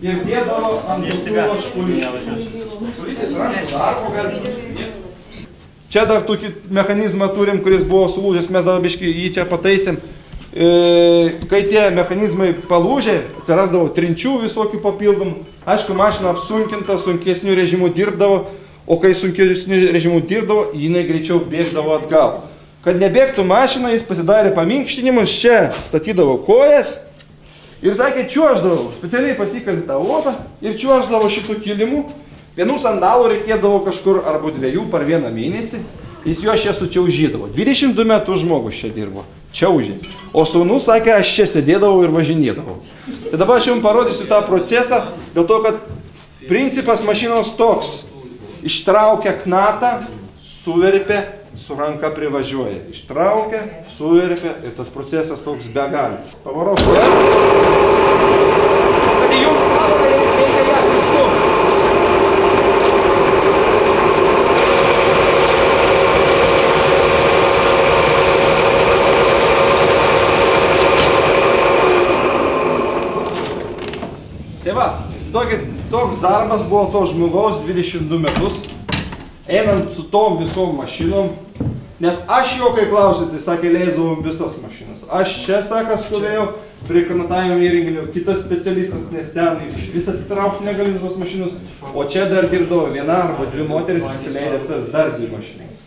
ir dėdavo ant visų škulytis. Škulytis rankų darbo gali. Čia dar tokį mechanizmą turim, kuris buvo sulūžęs, mes dabar biškai jį čia pataisėm. Kai tie mechanizmai palūžė, atsirasdavo trinčių visokių papildomų. Aišku, mašina apsunkinta, sunkesnių režimų dirbdavo, o kai sunkesnių režimų dirbdavo, jinai greičiau bėgdavo atgal. Kad nebėgtų mašina, jis pasidarė paminkštinimus, čia statydavo kojas ir sakė, čiuoždavo, specialiai pasikalintą uotą ir čiuoždavo šitų kilimų. Vienų sandalų reikėdavo kažkur arba 2 per vieną mėnesį, jis juos čia sučiaužydavo. 22 metų žmogus čia dirbo, čiaužė. O sūnus sakė, aš čia sėdėdavau ir važinėdavau. Tai dabar aš jums parodysiu tą procesą, dėl to, kad principas mašinos toks. Ištraukia knatą, suverpia, su ranka privažiuoja. Ištraukia, suverpia ir tas procesas toks be gali. Pavarok. Kad jums kamerą reikia ją pristumti. Tai va, toks darbas buvo to žmogaus 22 metus, einant su tom visom mašinom, nes aš jo, kai klausėte, sakė, leisdavom visas mašinas. Aš čia, sako, stovėjau prie kanatavimo įrenginio, kitas specialistas, nes ten iš vis atsitraukti negali tos mašinos, o čia dar dirbdavo 1 arba 2 moteris, pasileidė tas dar 2 mašinas.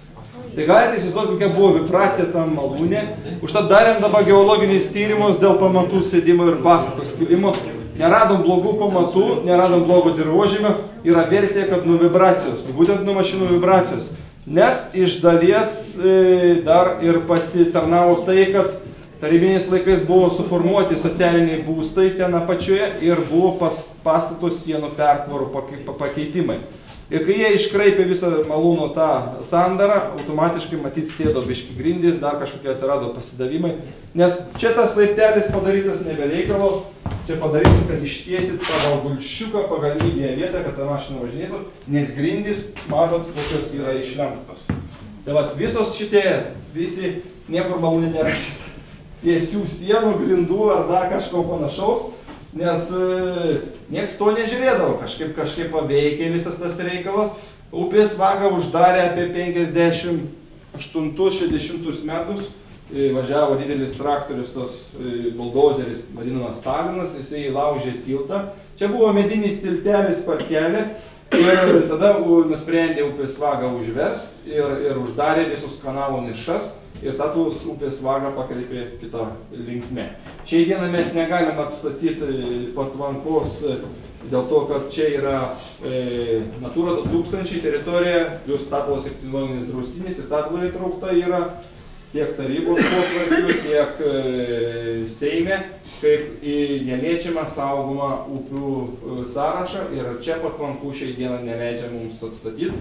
Tai galite įsivaizduoti, kokia buvo vibracija tam malūne, užtat darėm dabar geologinius tyrimus dėl pamatų sėdimo ir pastato skilimo. Neradom blogų pamatų, neradom blogo dirvožėmio, yra versija, kad nuo vibracijos, būtent nuo mašinų vibracijos. Nes iš dalies dar ir pasitarnavo tai, kad tarybiniais laikais buvo suformuoti socialiniai būstai ten apačioje ir buvo pastato sienų pertvarų pakeitimai. Ir kai jie iškraipė visą malūno tą sandarą, automatiškai matyt sėdo biški grindys, dar kažkokie atsirado pasidavimai. Nes čia tas laiptelis padarytas nebereikalo, čia padarytas, kad ištiesit pagal gulščiuką, pagal lygiąją vietą, kad ta mašina važinėtų, nes grindys, matot, kokios yra išlenktos. Tai vat visos šitie, visi niekur malūne nerasit. Tiesių sienų, grindų ar dar kažko panašaus. Nes nieks to nežiūrėdavo, kažkaip veikė visas tas reikalas. Upės vagą uždarė apie 58-60 metus, važiavo didelis traktorius, tos buldozeris, vadinamas Stalinas, jisai įlaužė tiltą. Čia buvo medinis tiltelis parkelė ir tada nusprendė upės vagą užverst ir uždarė visus kanalų nišas. Ir Tatuvos upės vagą pakreipė kitą linkme. Šiai dieną mes negalim atstatyti patvankos dėl to, kad čia yra Natūra 2000 teritorija, plus Tatuvos ekologinis draustinis ir Tatuvai įtraukta yra tiek tarybos potvarkių, tiek Seime, kaip į neliečiamą saugomą upių sąrašą ir čia patvankų šiai dieną neleidžia mums atstatyti.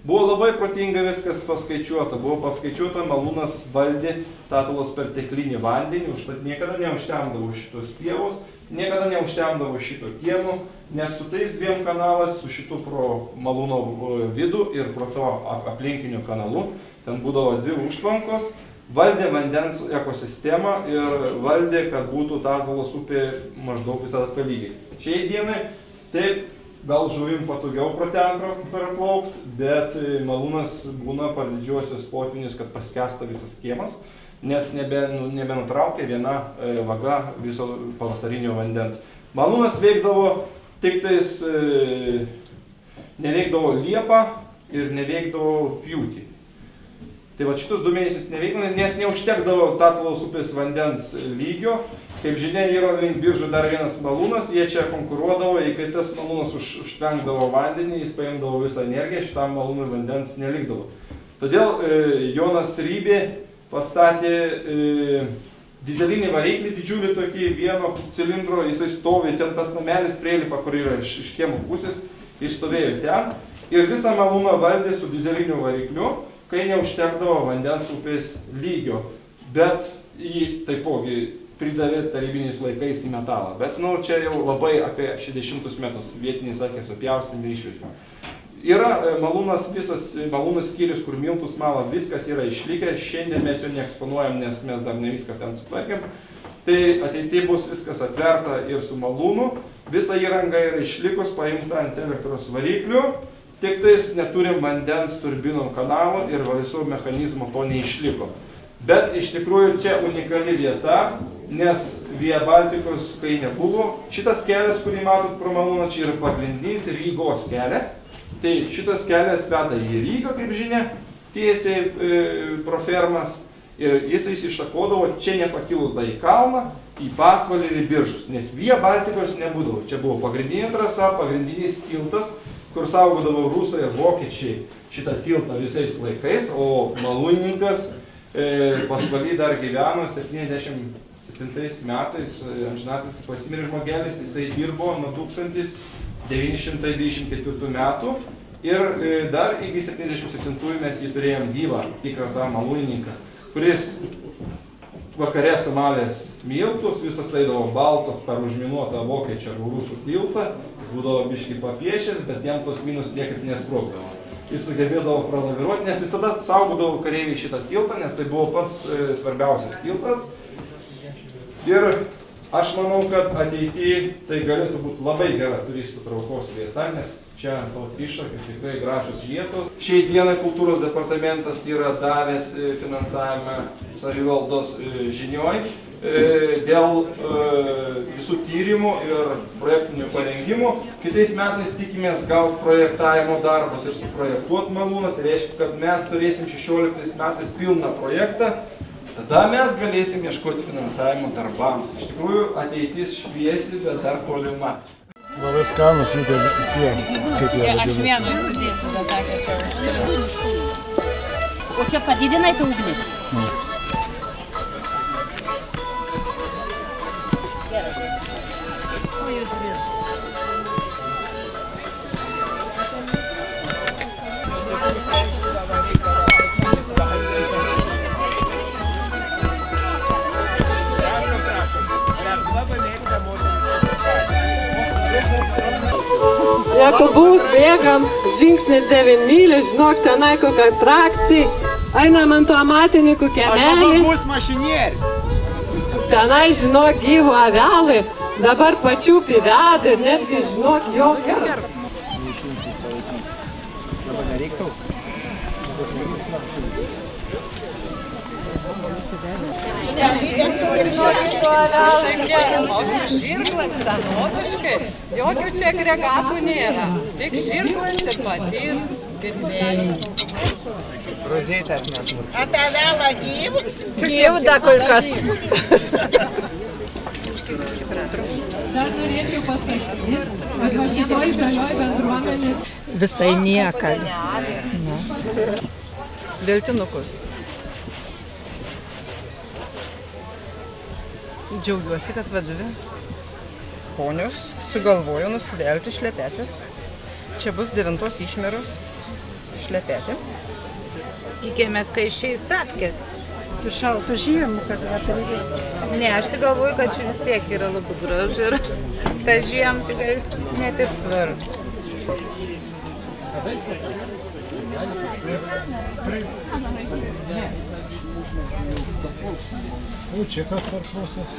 Buvo labai protinga viskas paskaičiuota, buvo paskaičiuota, malūnas valdė Tatuvos perteklinį vandenį, užtat niekada neužtemdavo šitos pievos, niekada neužtemdavo šito kiemo, nes su tais 2 kanalas, su šitu pro malūno vidų ir pro to aplinkiniu kanalu, ten būdavo 2 užtvankos, valdė vandens ekosistemą ir valdė, kad būtų Tatuvos upė maždaug visada tolygiai. Šiai dienai taip, gal žuvim patogiau pro ten praplaukt, bet malūnas būna per didžiuosius potvynius, kad paskęsta visas kiemas, nes nebenutraukia viena vaga viso pavasarinio vandens. Malūnas veikdavo tik tais, neveikdavo liepą ir neveikdavo pjūtį. Tai va šitus 2 mėnesius neveikdavo, nes neužtekdavo Tatuvos upės vandens lygio. Kaip žinia, yra link Biržų dar vienas malūnas, jie čia konkuruodavo, ir kai tas malūnas užtvenkdavo vandenį, jis paimdavo visą energiją, šitam malūnui vandens nelikdavo. Todėl Jonas Rybė pastatė dizelinį variklį, didžiulį tokį 1 cilindro, jisai stovi, ten tas namelis prielipa, kur yra iš kiemo pusės, jis stovėjo ten ir visą malūną valdė su dizeliniu varikliu, kai neužtekdavo vandens upės lygio, bet jį taipogi pridavė tarybiniais laikais į metalą. Bet, čia jau labai apie 60 metus vietiniai sakė, supjaustėm ir išvežėm. Yra malūnas, visas malūnas skyrius, kur miltus mala, viskas yra išlikę. Šiandien mes jo neeksponuojam, nes mes dar ne viską ten sutvarkėm. Tai ateityje bus viskas atverta ir su malūnu. Visa įranga yra išlikus, paimta ant elektros variklių. tik tais neturim vandens turbinų kanalų ir viso mechanizmo to neišliko. Bet iš tikrųjų čia unikali vieta, nes Via Baltikos, kai nebuvo, šitas kelias, kurį matot pro Malūną, čia yra pagrindinis Rygos kelias. Tai šitas kelias veda į Rygą, kaip žinia, tiesiai pro fermas. Ir jis iššakodavo čia nepakilus į kalną, į Pasvalį ir į Biržus, nes Via Baltikos nebūdavo. Čia buvo pagrindinė trasa, pagrindinis tiltas, kur saugodavo rusai ir vokiečiai šitą tiltą visais laikais, o malūnininkas Pasvaly dar gyveno 77 metais, amžinatis Pasimiris Žmogelis, jisai dirbo nuo 1924 metų ir dar iki 77 mes jį turėjom gyvą, tikrą tą malūnininką, kuris vakare sumalės miltus, visas eidavo baltas per užminuotą vokiečių ar rusų tiltą, būdavo biškai papiešęs, bet jam tos minus niekaip nesprogdavo. Jis sugebėdavo pralaviruoti, nes jis tada saugodavo kareiviai šitą tiltą, nes tai buvo pats svarbiausias tiltas. Ir aš manau, kad ateityje tai galėtų būti labai gera turistų traukos vieta, nes čia ant to iššūkio tikrai gražios vietos. Šiai dienai kultūros departamentas yra davęs finansavimą savivaldos žinioj dėl visų tyrimų ir projektinių parengimų. Kitais metais tikimės gauti projektavimo darbus ir suprojektuoti malūną. Tai reiškia, kad mes turėsim 16 metais pilną projektą. Tada mes galėsim ieškoti finansavimo darbams. Iš tikrųjų, ateitis šviesi, bet dar tolima. Labai skanus jų tie, kaip jie vadina. Aš vienu įsidėsiu, bet sakė čia. O čia padidinai tą ugnį? Jeigu būt, bėgam, žingsnis 9 mylių, žinok, tenai kokia atrakcija, einam ant to amatininkų kiemelį. Aš dabar bus mašinėris. Tenai, žinok, gyvo avelai, dabar pačių piveda ir netgi, žinok, jo kers. Dabar nereiktų. Jokių čia agregatų nėra, tik žirklais ir patys girdėjai. Rožėtės mes. A tą velą gyv? Gyv da kol kas. Dar norėčiau pasakyti, kad va šitoj žalioj bendruomenės Visai niekai. Veltinukus. Džiaugiuosi, kad vadovė ponios sugalvojo nusivelti šlepetės. Čia bus 9 išmeros šlepetė. Tikėmės, kai išeis tapkės. Šaltų žiemų, kad neturėtų. Ne, aš tik galvoju, kad čia vis tiek yra labai gražu ir ta žiemą tikrai netaip svarbu. O čia kas per procesas?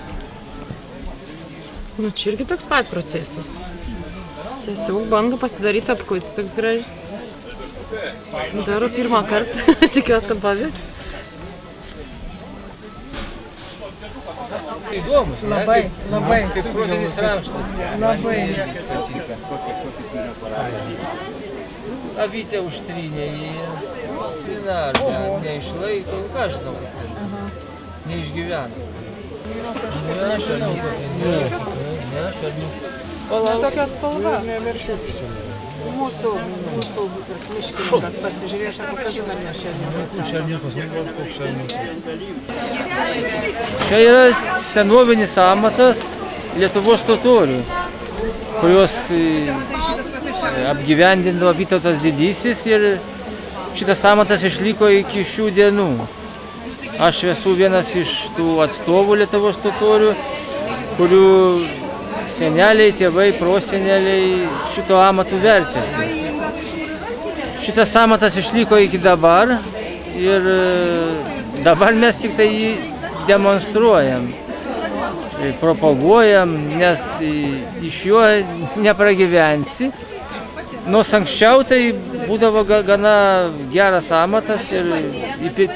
Nu, čia irgi toks pat procesas. Tiesiog bando pasidaryti apkuits toks gražus. Daro pirmą kartą, tikiuosi, kad pavyks. Įdomus, labai, labai. Kaip protinis raštas. Labai. Avytė užtrynė į trinažą, neišlaiko, ką žinau, neišgyvena. Ne, šarniuko, ne, šarniuko. Tokia spalva. Mūsų miškininkas pasižiūrėjo, sako, kad žinome šarniukas, koks šarniukas. Čia yra senovinis amatas Lietuvos totorių, kurios apgyvendindavo Vytautas Didysis ir šitas amatas išliko iki šių dienų. Aš esu vienas iš tų atstovų Lietuvos totorių, kurių seneliai, tėvai, proseneliai šito amatų vertėsi. Šitas amatas išliko iki dabar ir dabar mes tik tai jį demonstruojam, propaguojam, nes iš jo nepragyvensi. nors anksčiau tai būdavo gana geras amatas ir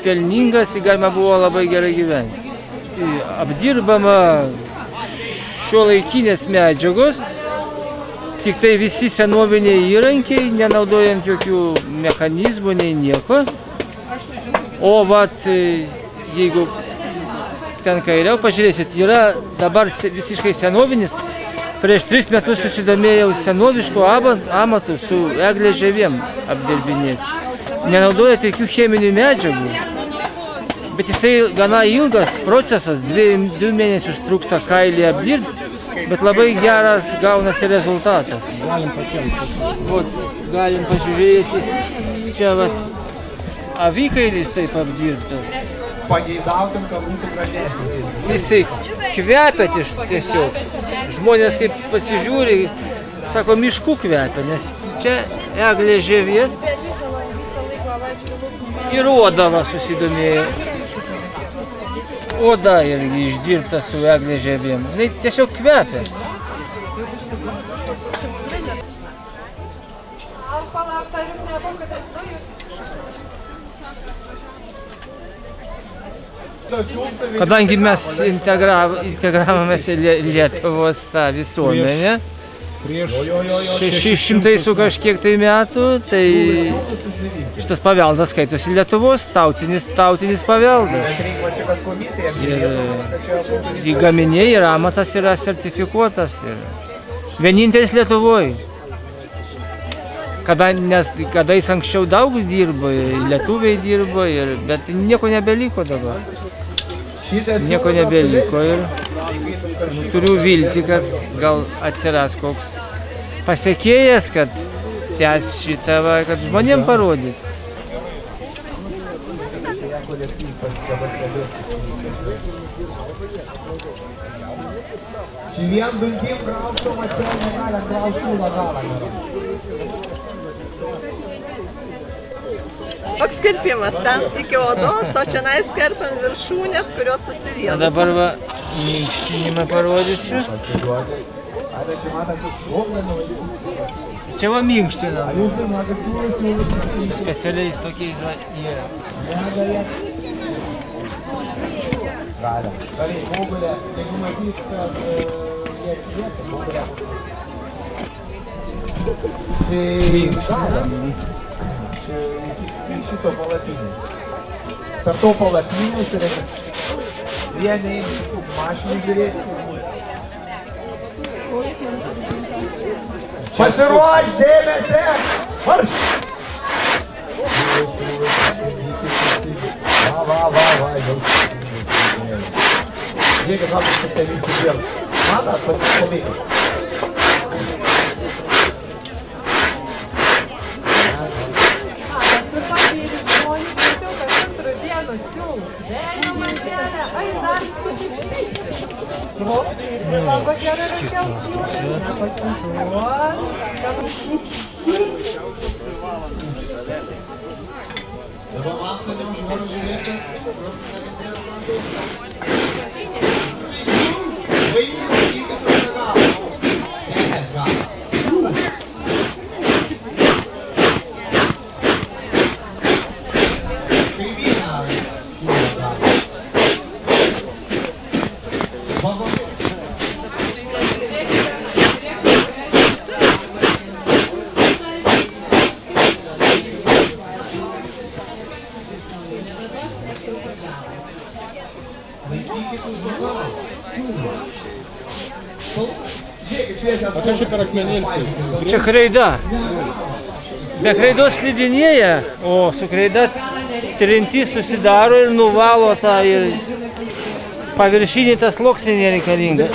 pelningas, ir galima buvo labai gerai gyventi. Apdirbama šiuolaikinės medžiagos, tik tai visi senoviniai įrankiai, nenaudojant jokių mechanizmų nei nieko. O vat, jeigu ten kairiau pažiūrėsit, yra dabar visiškai senovinis. Prieš 3 metus susidomėjau senoviškų amatų su eglės žievėm apdirbinėti. Nenaudojant jokių cheminių medžiagų, bet jisai gana ilgas procesas, 2 mėnesius trūksta kailį apdirbti, bet labai geras gaunasi rezultatas. Galim pažiūrėti, čia avikailis taip apdirbtas. Pageidautum, kad būtų gražesnis. Jisai kvepia tiesiog. Žmonės kaip pasižiūri, sako, miškų kvepia, nes čia eglė žievė ir oda susidomėjo. Oda irgi išdirbta su eglė žievėm. Jis tiesiog kvepia. Kadangi mes integravomės į Lietuvos tą visuomenę, 600 su kažkiek tai metų, tai šitas paveldas skaitosi Lietuvos tautinis paveldas. Ir gaminiai ir amatas yra sertifikuotas. Vienintelis Lietuvoje. Kada jis anksčiau daug dirbo, lietuviai dirbo, bet nieko nebeliko dabar. Nieko nebeliko ir turiu viltį, kad gal atsiras koks pasekėjas, kad tęs šitą, kad žmonėm parodyti. Vien dantim krausom, atėjo negalę klausų lagalą. Toks kirpimas ten iki odos, o čia kerpam viršūnės, kurios susivienos. Dabar minkštinimą parodysiu. Čia minkštinam. Specialiais tokiais yra. Gerai, Mogulė, jeigu matys, kad jie atsilieka, Mogulė. Tai galim. Čia šito palapinė. Per to palapinę vieni mašinų žiūrėti. Pasiruoš, dėmesį! Marš! Va, Žiūrėkit, man specialistai dirba. Matot, pasistebėkit. Čia kreida. Be kreidos slidinėja, o su kreida trintis susidaro ir nuvalo tą ir paviršinį tas sluoksnį nereikalinga.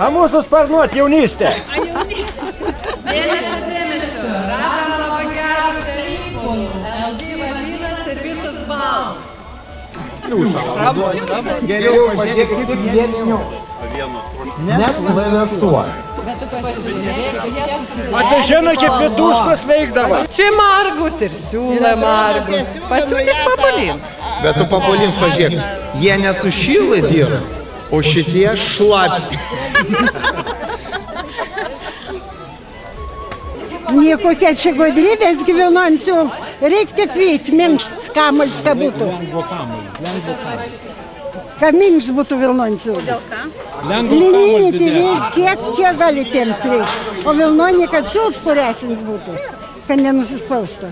A mūsų sparnuot jaunystę. Dėmesio, radome labai gerų dalykų. LG vaninas ir visas balas. Geriau pažiūrėkit vieninių. Net plevėsuoja. O tai žinai, kaip viduškos veikdavo. Čia margus ir siūlė margus. Pasiūtis papulins. Bet tu papulins pažiūrėk, jie nesušylai dirba, o šitie šlapi. Niekokia čia godrybės gyvenu ant siūls. Reikia vyt, minkštas kamuolis, ką būtų. Kad minkštas būtų vilnonis siūls. Lininį tėvėt, kiek gali tempt reikia. O vilnonį, kad siūls puresins būtų, kad nenusispausta.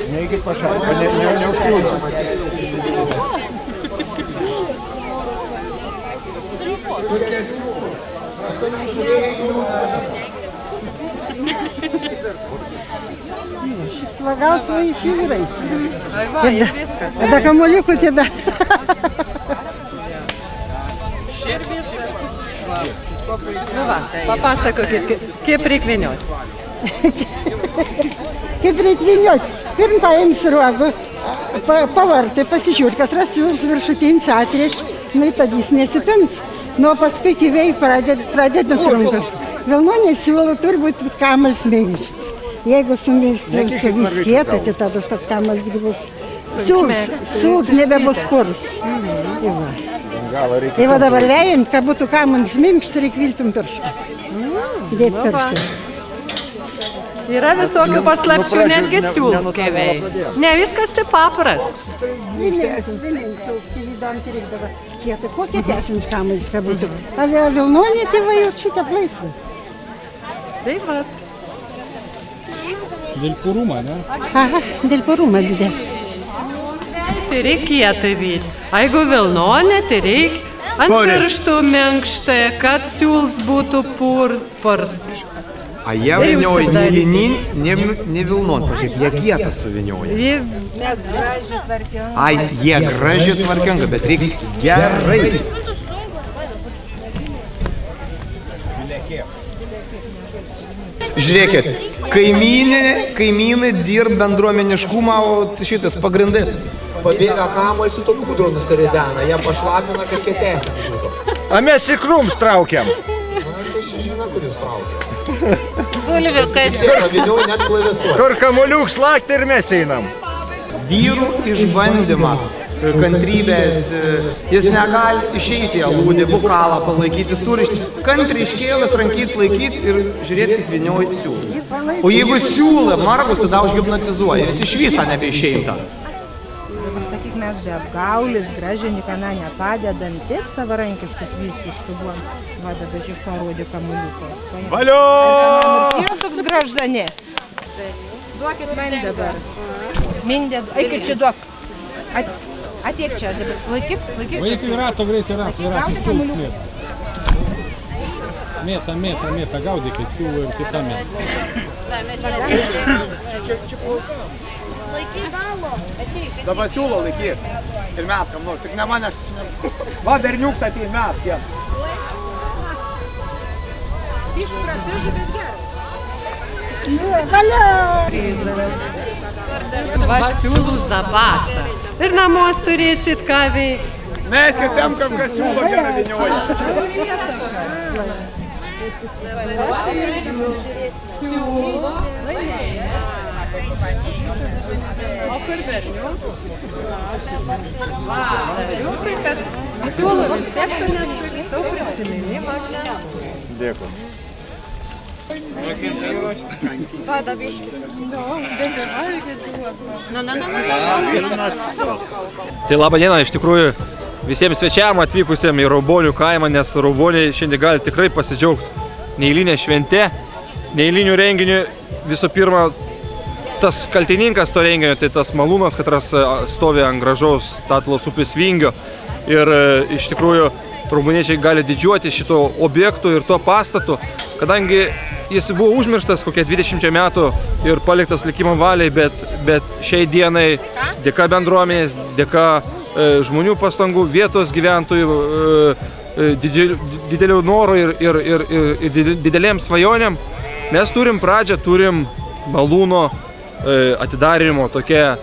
Neikit pašalti, neužkliūdžiu. Šis vagal su vyrais. Ai va, ir viskas. Tada kamuoliukų tada. Nu va, papasakokit, kaip reik vyniot. Kaip reik vyniot. Pirm paims ruogų, pavartai, pasižiūrėt, kad rasiūs viršutinis atrieš, nu tad jis nesipins. Nu, paskui kyviai pradeda trunkas. Vilnonės siūlo turi būti kamuolis minkštas. Jeigu suviskėta, tai tada tas kamuolis bus. Siūls nebebus kurs. Tai va dabar vejant, kad būtų kamuolis minkštas, reikia viltum pirštą. Dėt pirštą. Yra visokių paslapčių, netgi siūls keviai. Ne viskas taip paprast. Vilnius siūls kevydant reikdavo. Kietai, kokie tiesins kamuolis, kad būtų. A vilnonė tėvai jau šitą plaisvą. Taip va. Dėl purumo, ne? Aha, dėl purumo didesnį. Tai reikia kietai vyt. Jeigu vilnonė, tai reikia ant pirštų minkštai, kad siūls būtų purs. A jie vinioja ne linin, ne vilnon, pažiūrėk, jie kietą suvinioja. Mes gražiai tvarkiam. Ai, jie gražiai tvarkiam, bet reikia gerai. Žiūrėkit, kaimynai dirb bendruomeniškumą, o šitas pagrindais. Pabėga kamuolis su to kūdru nusiridena, jie pašlapina, kad kietesnė būtų. A mes į krums traukiam. Na, tai žinau, kur jūs traukiam. Bulviukas. Net plevėsuoja. Kur kamuoliuk slakti ir mes einam. Vyrų išbandymą, kantrybės, jis negali išeiti į alūdį, bukalą palaikyti, jis turi kantriai iškėlęs rankytis laikyti ir žiūrėti, kaip vinioja siūlą. O jeigu siūlą margus, tada užhipnotizuoja ir jis iš viso nebeišeina. Dabar sakyk, mes be apgaulis, gražiai nikana nepadedam, taip savarankiškus visiškai buvom. Va, dabar žiūrėk, parodė kamuoliuko. Valio! Nors yra toks gražzanė. Duokit man dabar. Mindė, eikit čia duok. Ateik čia dabar. Laikyk. Vaikai rato, greitai rato. Mėta, gaudykit siūlų ir kitą mėtą. Laikyk galo, ateik. Dabar siūlo laikyk. Ir mes kam nors, tik ne manęs. Va, berniuks ateik mes, kiek. Bišų prapižu, bet gerai. Valio! Va siūlų zapasą. Ir namos turėsit ką veikti. Mes kitiem, kam kas siūlo gerą vinioja. O kur berniukas? Va, berniukai, kad siūlų vis tiek nesau prisiminimą. Dėkui. Tada biškį. Tai labą dieną iš tikrųjų visiems svečiam atvykusiem į Raubonių kaimą, nes Rauboniai šiandien gali tikrai pasidžiaugti neeilinę šventę, neeilinių renginių. Visų pirma, tas kaltininkas to renginio, tai tas malūnas, katras stovi ant gražaus Tatuvos upės vingio. Ir iš tikrųjų rauboniečiai gali didžiuoti šito objektu ir tuo pastatu, kadangi jis buvo užmirštas kokie 20 metų ir paliktas likimo valiai, bet šiai dienai dėka bendruomenės, dėka žmonių pastangų, vietos gyventojų, didelių norų ir didelėm svajonėm, mes turim pradžią, turim malūno atidarimo tokią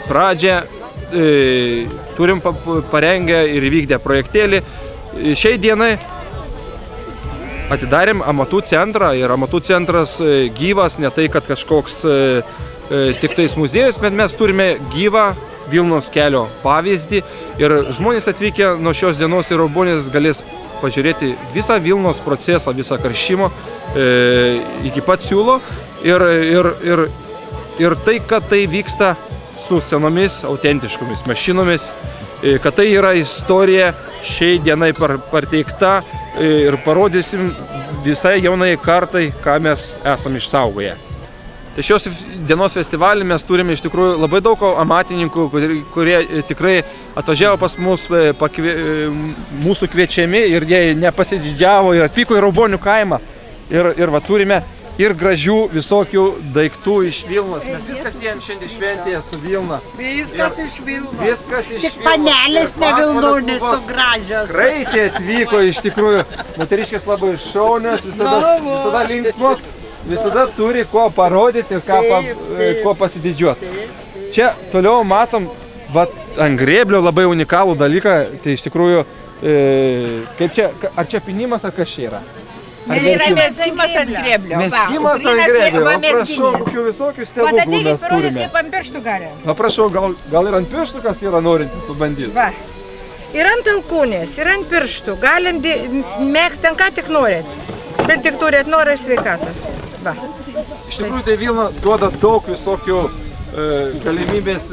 pradžią turim parengę ir įvykdę projektėlį. Šiai dienai atidarėm amatų centrą ir amatų centras gyvas, ne tai, kad kažkoks tik tais muziejus, bet mes turime gyvą Vilnos kelio pavyzdį ir žmonės atvykę nuo šios dienos į Raubonės galės pažiūrėti visą Vilnos procesą, visą karšimo iki pat siūlo ir tai, kad tai vyksta su senomis autentiškomis mašinomis, kad tai yra istorija šiai dienai pateikta ir parodysim visai jaunai kartai, ką mes esam išsaugoję. Tai šios dienos festivalį mes turime iš tikrųjų labai daug amatininkų, kurie tikrai atvažiavo pas mus, mūsų kviečiami ir jie nepasididžiavo ir atvyko į Raubonių kaimą. Ir va turime ir gražių visokių daiktų iš Vilnos. Mes viskas siejam šiandien šventėje su Vilna. Viskas iš Vilnos. Viskas iš Vilnos. Tik panelės ne Vilnonės su gražios. Kraitė atvyko iš tikrųjų. Moteriškės labai šaunios, visada linksmos. Visada turi ko parodyti ir ko pasididžiuoti. Čia toliau matom ant grėblio labai unikalų dalyką. Tai iš tikrųjų, kaip čia, ar čia pinimas ar kas čia yra? Yra mezgimas ant grėblio. Mezgimas ant grėblio. Prašau, kokių visokių stebuklų mes turime. Parodys, kaip ant pirštų gali. Prašau, gal ir ant pirštų kas yra norintis pabandyti? Va. Ir ant alkūnės, ir ant pirštų. Galim mėgsti ant ką tik norit. Bet tik turėt norą ir sveikatos. Va. Iš tikrųjų, tai Vilna duoda daug visokių galimybės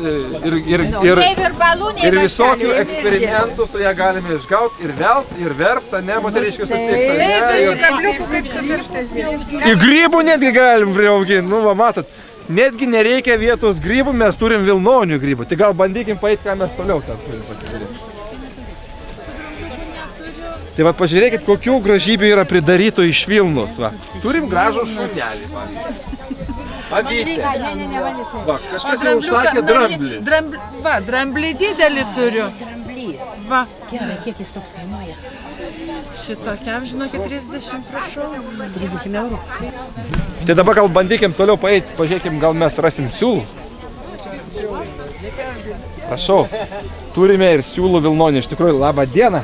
ir visokių eksperimentų su ją galime išgauti ir velt, ir verpt, ne, moteriškius sutiks. Su kabliuku kaip su pirštais. Ir grybų netgi galim priauginti, nu va, matot. Netgi nereikia vietos grybų, mes turim vilnonių grybų. Tai gal bandykim paeiti, ką mes toliau ten turim pasižiūrėti. Tai va, pažiūrėkit, kokių gražybių yra pridarytų iš Vilnos, va. Turim gražų šunelį, pavyzdžiui. Avytė. Va, kažkas jau užsakė dramblį. Va, dramblį didelį turiu. Va. Gerai, kiek jis toks kainuoja? Šitokiam, žinokit, 30, prašau. 30 eurų. Tai dabar gal bandykim toliau paeiti, pažiūrėkim, gal mes rasim siūlų. Prašau, turime ir siūlų Vilnonį, iš tikrųjų, labą dieną.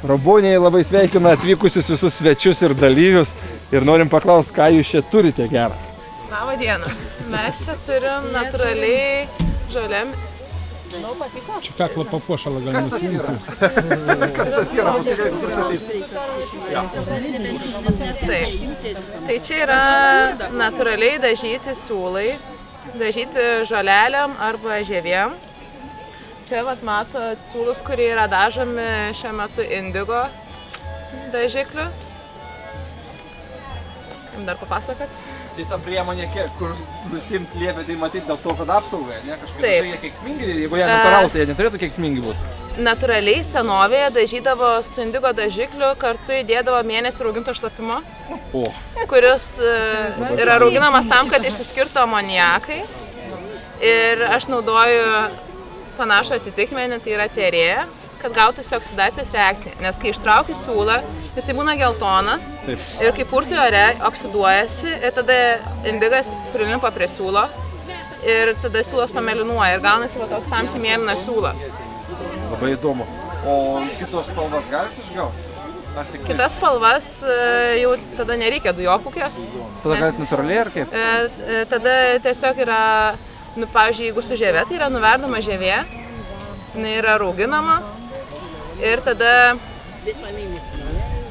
Raubonėje labai sveikina atvykusius visus svečius ir dalyvius ir norim paklausti, ką jūs čia turite gerą. Labą dieną. Mes čia turim natūraliai žolėm. Čia kaklo papuošalą galima surinkti. Kas tas yra? Taip. Tai čia yra natūraliai dažyti siūlai, dažyti žolelėm arba žievėm. Čia vat matot siūlus, kurie yra dažomi šiuo metu indigo dažikliu. Dar papasakot? Tai ta priemonė, kur nusimt liepė, tai matyti dėl to, kad apsaugai, ne? Kažkaip jie keiksmingi, jeigu jie natūralūs, tai jie neturėtų keiksmingi būti. Natūraliai senovėje dažydavo su indigo dažikliu, kartu įdėdavo mėnesį rauginto šlapimo, kuris yra rauginamas tam, kad išsiskirtų amoniakai. Ir aš naudoju panašų atitikmenį, tai yra terėja, kad gautųsi oksidacijos reakcija. Nes kai ištrauki siūlą, jisai būna geltonas ir kai purti ore oksiduojasi ir tada indigas prilimpa prie siūlo ir tada siūlas pamelinuoja ir gaunasi va toks tamsiai mėlynas siūlas. Labai įdomu. O kitos spalvas galite išgauti? Kitas spalvas jau tada nereikia dujopūkės. Tada galite natūraliai ar kaip? Tada tiesiog yra, pavyzdžiui, jeigu su žievė, tai yra nuverdama žievė, jinai yra rauginama ir tada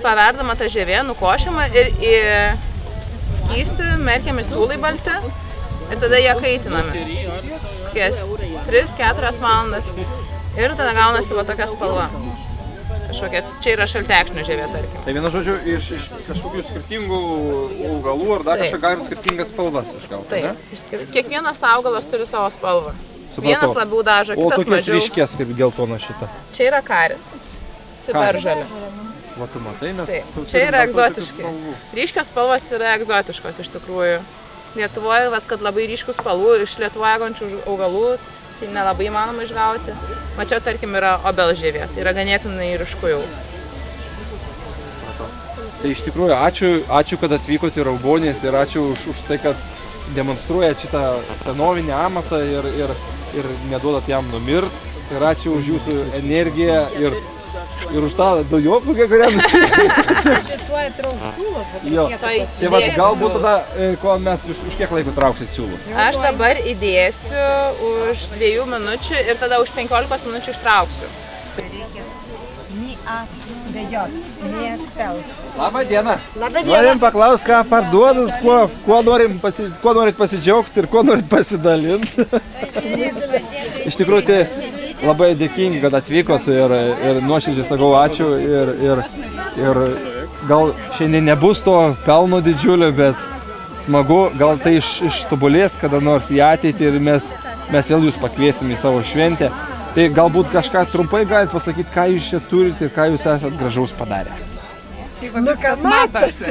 paverdama tą žievė, nukošiama ir į skystį merkiami siūlai balti ir tada jie kaitinami. 3-4 valandas ir tada gaunasi va tokia spalva. Čia yra šaltekšnių žievė, tarkim. Tai vienu žodžiu, iš kažkokių skirtingų augalų ar dar kažką galim skirtingas spalvas išgauti, ne? Taip, kiekvienas augalas turi savo spalvą. Vienas labiau dažo, kitas mažiau. O tokios ryškės kaip geltona šita? Čia yra karis, ciberžolė. Va, tu matai, nes... Čia yra egzotiški. Ryškios spalvos yra egzotiškos iš tikrųjų. Lietuvoje, kad labai ryškių spalvų iš Lietuvoje augančių augalų, tai nelabai įmanoma išgauti. Mačiau, tarkim, yra obelžievė, tai yra ganėtinai ryšku jau. Tai iš tikrųjų, ačiū, kad atvykote į Raubonės ir ačiū už tai, kad demonstruojat šitą senovinį amatą ir neduodat jam numirt. ir ačiū už jūsų energiją ir už tą dujopūgę, kurią Jo. Tai va, galbūt tada, kol mes už kiek laiko trauksit siūlus? Aš dabar įdėsiu už 2 minučių ir tada už 15 minučių ištrauksiu. Labą dieną. Labą dieną. Norim paklaust, ką parduodat, kuo norit pasidžiaugti ir kuo norit pasidalinti. Iš tikrųjų, tai labai dėkingi, kad atvykot ir nuoširdžiai sakau ačiū ir gal šiandien nebus to pelno didžiulio, bet smagu, gal tai ištobulės kada nors į ateitį ir mes vėl jūs pakviesim į savo šventę. Tai galbūt kažką trumpai galite pasakyti, ką jūs čia turite ir ką jūs esat gražaus padarę. Kas matosi?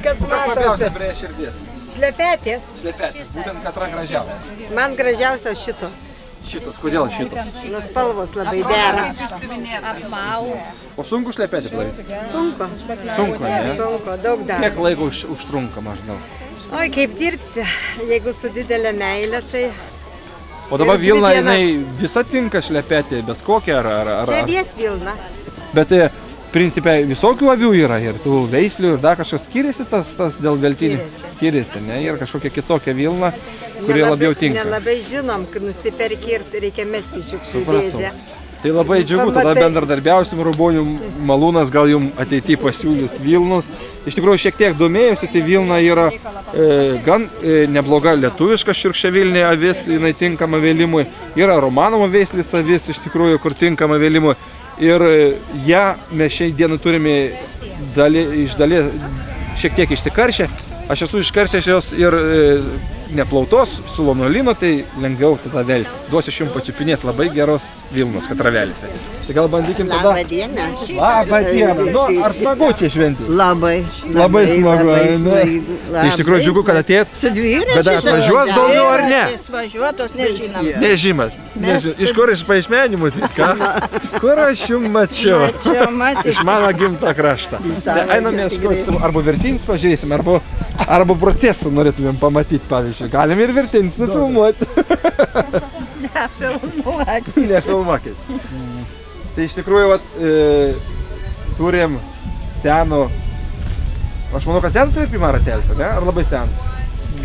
Kas labiausiai prie širdies? Šlepetės. Šlepetės, būtent katra gražiausia. Man gražiausios šitos. Šitos, kodėl šitos? Nu, spalvos labai dera. O sunku šlepetį padaryti? Sunku. Sunku, ne? Sunku, daug dar. Kiek laiko užtrunka maždaug? Oi, kaip dirbsi. Jeigu su didelė meilė, tai... O dabar vilna, jinai visa tinka šlepetė, bet kokia ar... Čia vies vilna. Bet principe visokių avių yra ir tų veislių ir dar kažkas skiriasi tas dėl veltinių? Skiriasi, ne? Ir kažkokia kitokia vilna, kurie labiau tinka. Nelabai žinom, kad nusiperki ir reikia mesti šiukšlių dėžę. Tai labai džiugu, tada bendradarbiausim, Raubonių malūnas gal jums ateityje pasiūlys vilnus. Iš tikrųjų, šiek tiek domėjusi, tai vilna yra gan nebloga lietuviška šiurkščiavilnė avis, jinai tinkama vėlimui. Yra Romanovo veislis avis, iš tikrųjų, kur tinkama vėlimui. Ir ją mes šiai dieną turime iš dalies šiek tiek išsikaršę. Aš esu iškaršęs jos ir neplautos su lonolino, tai lengviau tada velsis. Duosiu jums pačiupinėti labai geros vilnos katravelėse. Tai gal bandykim tada... Labą dieną. Labą dieną. Nu, ar smagu čia šventi? Labai. Labai smagu. Tai iš tikrųjų džiugu, kad atėjot. Su dviračiais. Bet atvažiuos daugiau ar ne? Važiuotos nežinom. Nežimat. Iš kur iš paaišmenimų, tai ką? Kur aš jums mačiau? Iš mano gimtą kraštą. Einam ieškoti, arba vertins pažiūrėsim, arba procesą norėtumėm pamatyti, pavyzdžiui. Galim ir vertins nufilmuoti. Nefilmuokit. Tai iš tikrųjų, turim senų, aš manau, kad senas verpimo ratelis, ne? Ar labai senas?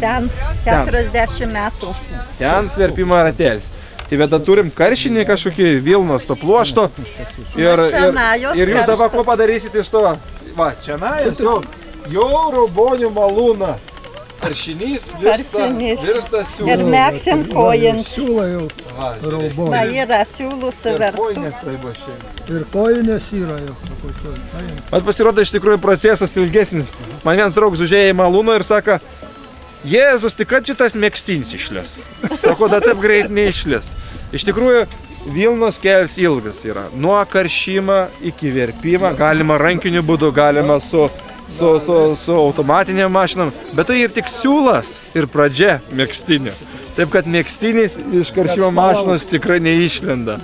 Sens, 40 metų. Senas verpimo ratelis. Tai bet turim karšinį kažkokį vilnos to pluošto. Ir jūs dabar ko padarysite iš to? Va, čianajus jau Raubonių malūną. Karšinys virsta siūlų. Ir meksim kojins. Siūlą jau Raubonių. Va, yra siūlų suvertų. Ir kojinės yra jau. Bet pasirodo iš tikrųjų procesas ilgesnis. Man vienas draugas užėjo į malūną ir sako, Jėzus, tik kad šitas megstinis išlės. Sako, da taip greit neišlės. Iš tikrųjų, vilnos kelias ilgas yra. Nuo karšimą iki verpimą, galima rankiniu būdu, galima su automatinėm mašinam. Bet tai ir tik siūlas ir pradžia megstinio. Taip kad megstinis iš karšimo mašinos tikrai neišlenda.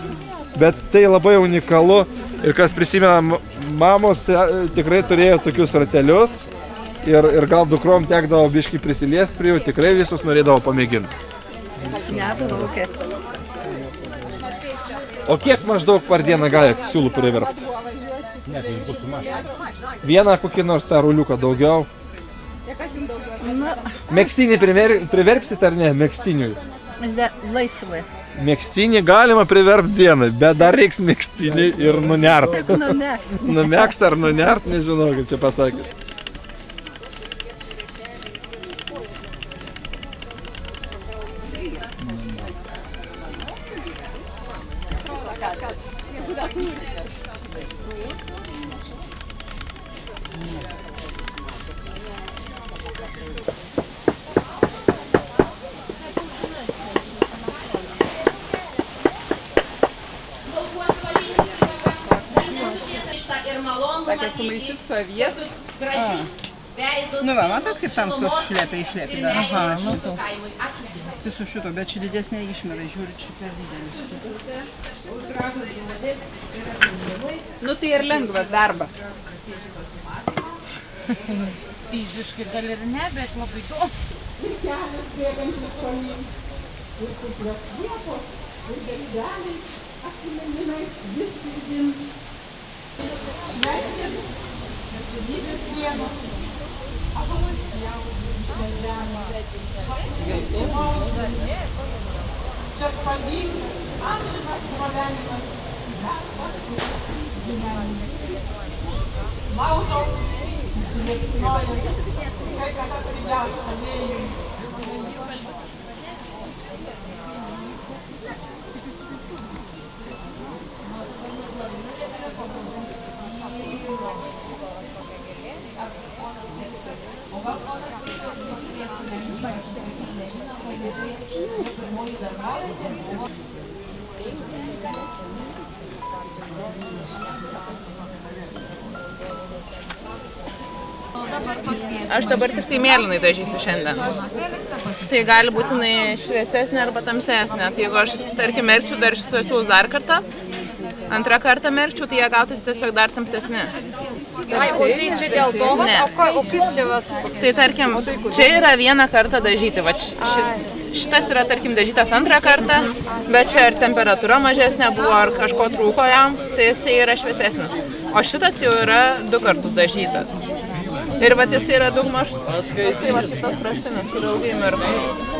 Bet tai labai unikalu ir kas prisimena, mamos tikrai turėjo tokius ratelius. Ir gal dukrom tekdavo biškį prisiliesti prie jų, tikrai visus norėdavo pamėginti. O kiek maždaug per dieną galite siūlų priverpti? Vieną kokį nors tą ruliuką daugiau? Megstinį priverpsit ar ne? Megstiniui? Laisvai. Megstinį galima priverpti dieną, bet dar reiks megstinį ir nunert. Numekst ar nunert, nežinau, kaip čia pasakyti. Sakė, sumaišys su avies. Nu va, matot, kaip tam tos išlepia dar. Aha, matau. Tai su šito, bet čia didesnė išmera, žiūri, čia per didelis. Nu tai ir lengvas darbas. Fiziškai gal ir ne, bet labai daug. Ir kelias bėgantis tolyn, ir kuplios vietos, ir darželiai. Čia spalvingas, amžinas srovenimas, darbas, gyvenimas. Laužo, įsiliepsnoja, kai kada prigiausia vėjai. Aš dabar tik tai mėlynai dažysiu šiandien. Tai gali būti šviesesnė arba tamsesnė. Tai jeigu aš, tarkim, merkčiau dar šitus siūlus dar kartą, antrą kartą merkčiau, tai jie gautųsi tiesiog dar tamsesni. Ai, o tai čia dėl to, o kaip čia va? Tai tarkim, čia yra vieną kartą dažyti. Šitas yra, tarkim, dažytas antrą kartą, bet čia ar temperatūra mažesnė buvo, ar kažko trūko jam, tai jisai yra šviesesnis. O šitas jau yra 2 kartus dažytas. Ir vat jis yra daugmaž, tai va šitas praštinas yra ilgai mirko.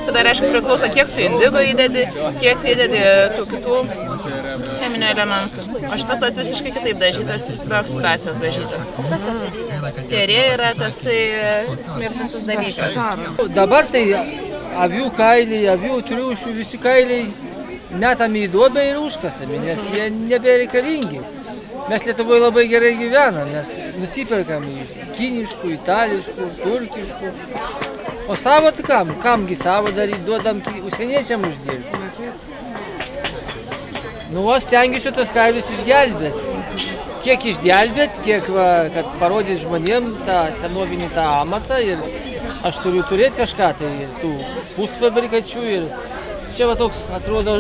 Tada reiškia priklauso, kiek tu indigo įdedi, kiek įdedi tų kitų cheminių elementų. O šitas vat visiškai kitaip dažytas, jis yra oksidacijos dažytas. Terė yra tas smirtantis dalykas. Dabar tai avių kailiai, avių triušių, visi kailiai metami į duobę ir užkasami, nes jie nebereikalingi. Mes Lietuvoje labai gerai gyvenam, mes nusiperkam kiniškų, itališkų, turkiškų. O savo tai kam? Kamgi savo daryti, duodam užsieniečiam uždirbti. Nu, aš stengiuosi tos kailius išgelbėti. Kiek išgelbėti, kiek, kad parodyti žmonėm tą senovinį tą amatą ir aš turiu turėti kažką, tai ir tų pusfabrikačių ir čia va toks atrodo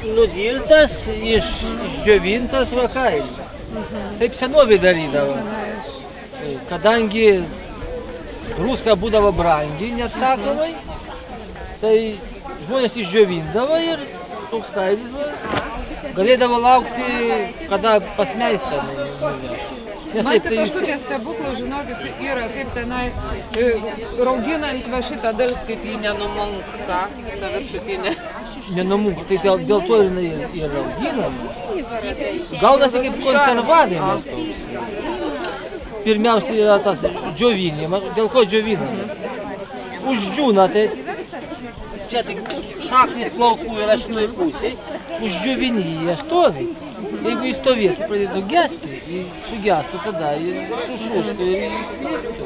nudiltas, išdžiovintas va kailis. Taip senovė darydavo. Kadangi druska būdavo brangi, neapsakomai, tai žmonės išdžiovindavo ir toks kailis galėdavo laukti, kada pas meistrą nuveš. Man tai kažkokie stebuklai, žinokit, yra kaip tenai rauginant va šitą dalis, kaip jį nenumunka, ta viršutinė. Nenumunka, tai dėl to jinai yra rauginama. Gaunasi kaip konservavimas toks. Pirmiausia yra tas džiovinimas. Dėl ko džiovinimas? Uždžiūna, tai čia tik šaknis plaukų yra šitoj pusėj, uždžiovini jie stovi. Jeigu jis stovėtų, pradėtų gesti, sugestų tada ir sušūstų ir įskirtų.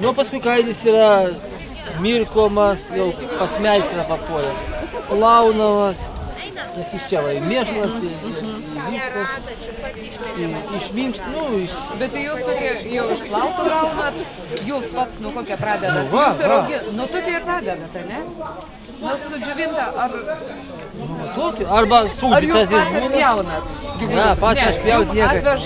Nu, paskui kailis yra mirkomas, jau pas meistrą papuolęs, plaunamas, nes iš čia va mėšlas, viskas, išminkšt, nu, Bet jūs tokie jau iš plautų gaunat, jūs pats, nu, kokią pradedat? Nu, va. Nu, tokie ir pradedat, ne? Nu, sudžiovinta, ar... Arba sūdytas jis būna. Ar jūs pats atpjaunat? Ne, pats aš pjaut niekad. Atvež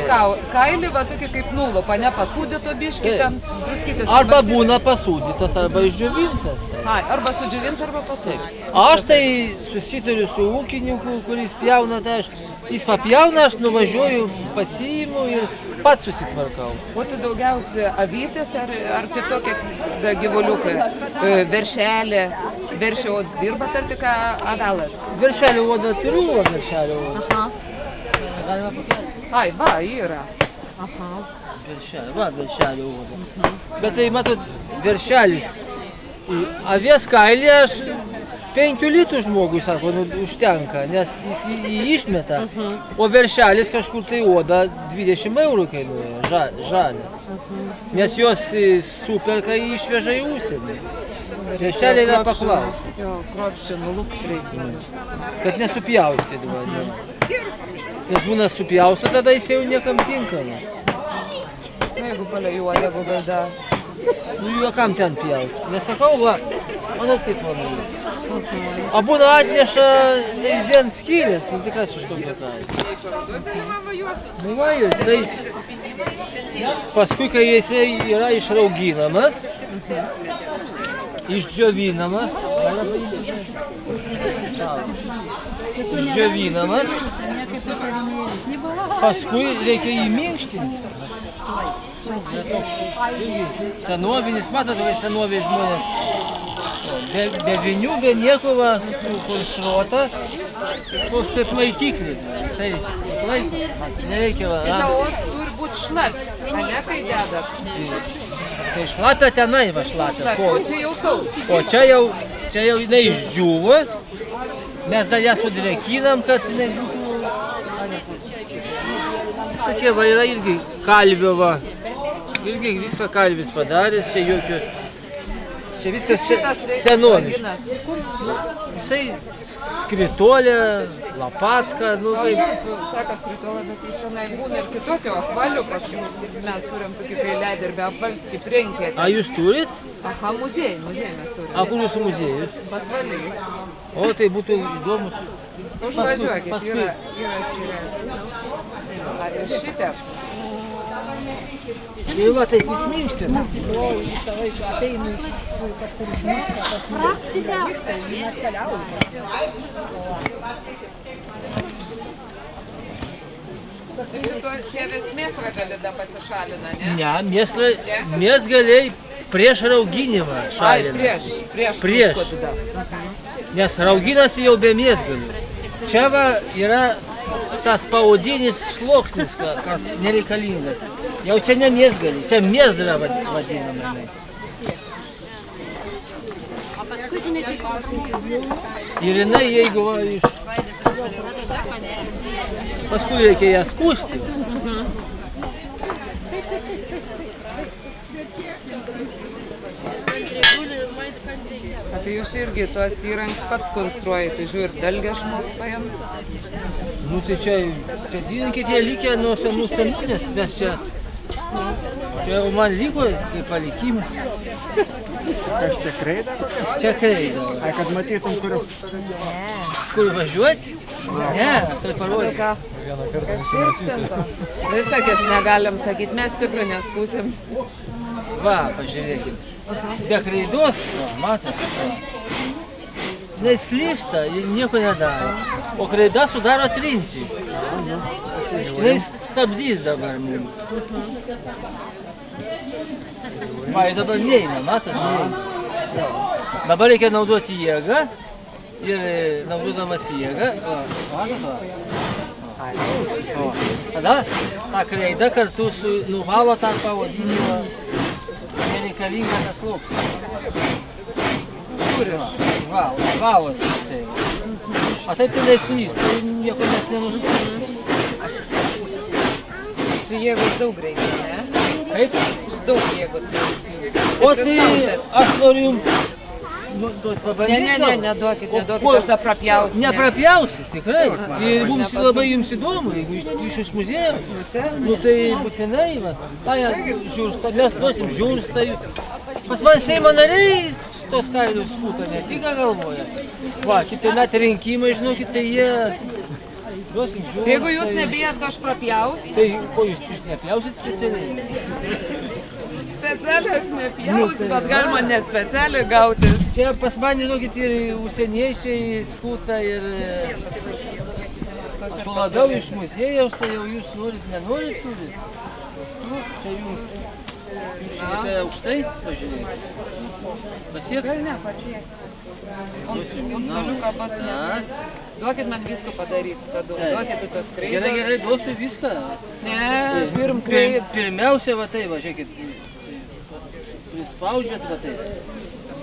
kailį, va tokį kaip nulupą, ne pasūdyto biškį ten, druskytis. Arba būna pasūdytas, arba išdžiovintas. Arba sudžiovins, arba pasūdytas. Aš tai susitariu su ūkininku, kuris pjauna, tai jis papjauna, aš nuvažiuoju, pasiimu ir pats susitvarkau. O tai daugiausia avytės ar kitokie gyvuliukai? Veršelė, veršio odas dirbat ar tik avalas? Veršelio odą turiu, veršelio odą. Ai, va, yra. Veršelio odą. Bet tai, matot, veršelis. Avies kailį aš 5 litrų žmogui, sako, užtenka, nes jis jį išmeta. O veršelis kažkur tai oda 20 eurų kainuoja, žalia. Nes jos superka išveža į užsienį. Veršeliai yra paklausų. Jo, kruopščiai nulupti reikia. Kad nesupjaustyt. Nes būna supjausto, tada jis jau niekam tinkama. Na, jeigu palei uodegą galda. Nu, jo kam ten pjauti? Nesakau, va, manau kaip manau. O būna atneša, tai vien skylės, nu tikras iš tokio tai. Nu, va, jisai, paskui, kai jisai yra išrauginamas, išdžiovinamas, Išdžiovinamas. Paskui reikia jį minkštinti. Senovinis, matot, kad senoviai žmonės. Be žinių, be nieko va sukonstruota. Toks kaip laikiklis. Jisai laiko. Nereikia va. O turi būti šlapia, ne kai dedat? Tai šlapia tenai va šlapia. O čia jau sausa. O čia jau jinai išdžiūvo. Mes dar ją sudrėkinam, kad jinai būtų. Tokie va yra irgi kalvio va. Irgi viską kalvis padaręs, čia jokio. Čia viskas senovis. Visai skritolė, lapatka, nu kaip. Sako skritolė, bet jis senai būna ir kitokio apvalių, paskui mes turim tokį peiledą ir be apvalys kaip renkė. A jūs turit? Aha, muziejai mes turim. A kur jūsų muziejus? Pasvaly. O tai būtų įdomus. Užvažiuokit, yra skiriasi. Ir šitą. Ir va taip jis minkštinas. Visą laiką ateinu iš kažkur žinoti, pas praksiteškai, neatkeliauju. Ir šito tėvės mėsrą gali da pasišalina, ne? Ne, mėsgaliai prieš rauginimą šalina. Prieš. Nes rauginasi jau be mėsgalių. Čia va yra tas paodinis sluoksnis, kas nereikalingas. Jau čia ne mėsgalį, čia mėsdra vadinama. Ir jinai, jeigu va iš... Paskui reikia ją skūsti. Tai jūs irgi tuos įrankius pats konstruojate, tai žiūrėt, dalgę šmoks paėmus? Nu tai čia įrankiai tie likę nuo senų, nes mes čia jau man liko kaip palikimas. Kas čia kreida kokia? Čia kreida. Ai, kad matytum, kur... Kur važiuoti? Ne, tai parodė. Vieną kartą nusimatyti. Visakės negalim sakyti, mes stipriai neskūsim. Va, pažiūrėkime. Be kreidos, matot, neslysta ir nieko nedaro. O kreida sudaro trintį. Jis stabdys dabar mums. Va, ir dabar neina, matot? Dabar reikia naudoti jėgą ir naudodamas jėgą. Tada ta kreida kartu nuvalo tą pavadinimą. Nereikalinga tas sluoksnis. Valas jisai. O taip tai neslysta, tai nieko mes nenuskūsim. Su jėgos daug reikia, ne? Kaip? Daug jėgos. O tai aš noriu jums pabandyti. Ne, neduokit, aš da prapjausiu. Neprapjausi, tikrai. Ir mums labai jums įdomu, jeigu iš muziejaus. Nu tai būtinai, mes duosim žiūrstą. Pas man Seimo nariai tos kailius skūta, ne tik galvoja. Va, kiti net rinkimai, žinokit, tai jie duosim žiūrstą. Jeigu jūs nebijat, kad aš prapjausiu. Tai ko jūs nepjausit specialiai? Specialiai aš nepjausiu, bet galima nespecialiai gautis. Čia pas man, žinokit, ir užsieniečiai skūta ir labiau iš muziejaus, tai jau jūs norit, nenorit turit. Čia jūs šitai aukštai, pažiūrėkit. Pasieks? Gal nepasieks. Soliuką pasieks. Duokit man viską padaryti, kad duokit tos kreidos. Gerai, duosiu viską. Ne, pirm kreid. Pirmiausia, va tai, va, žiūrėkit, prispaudžiat, va tai.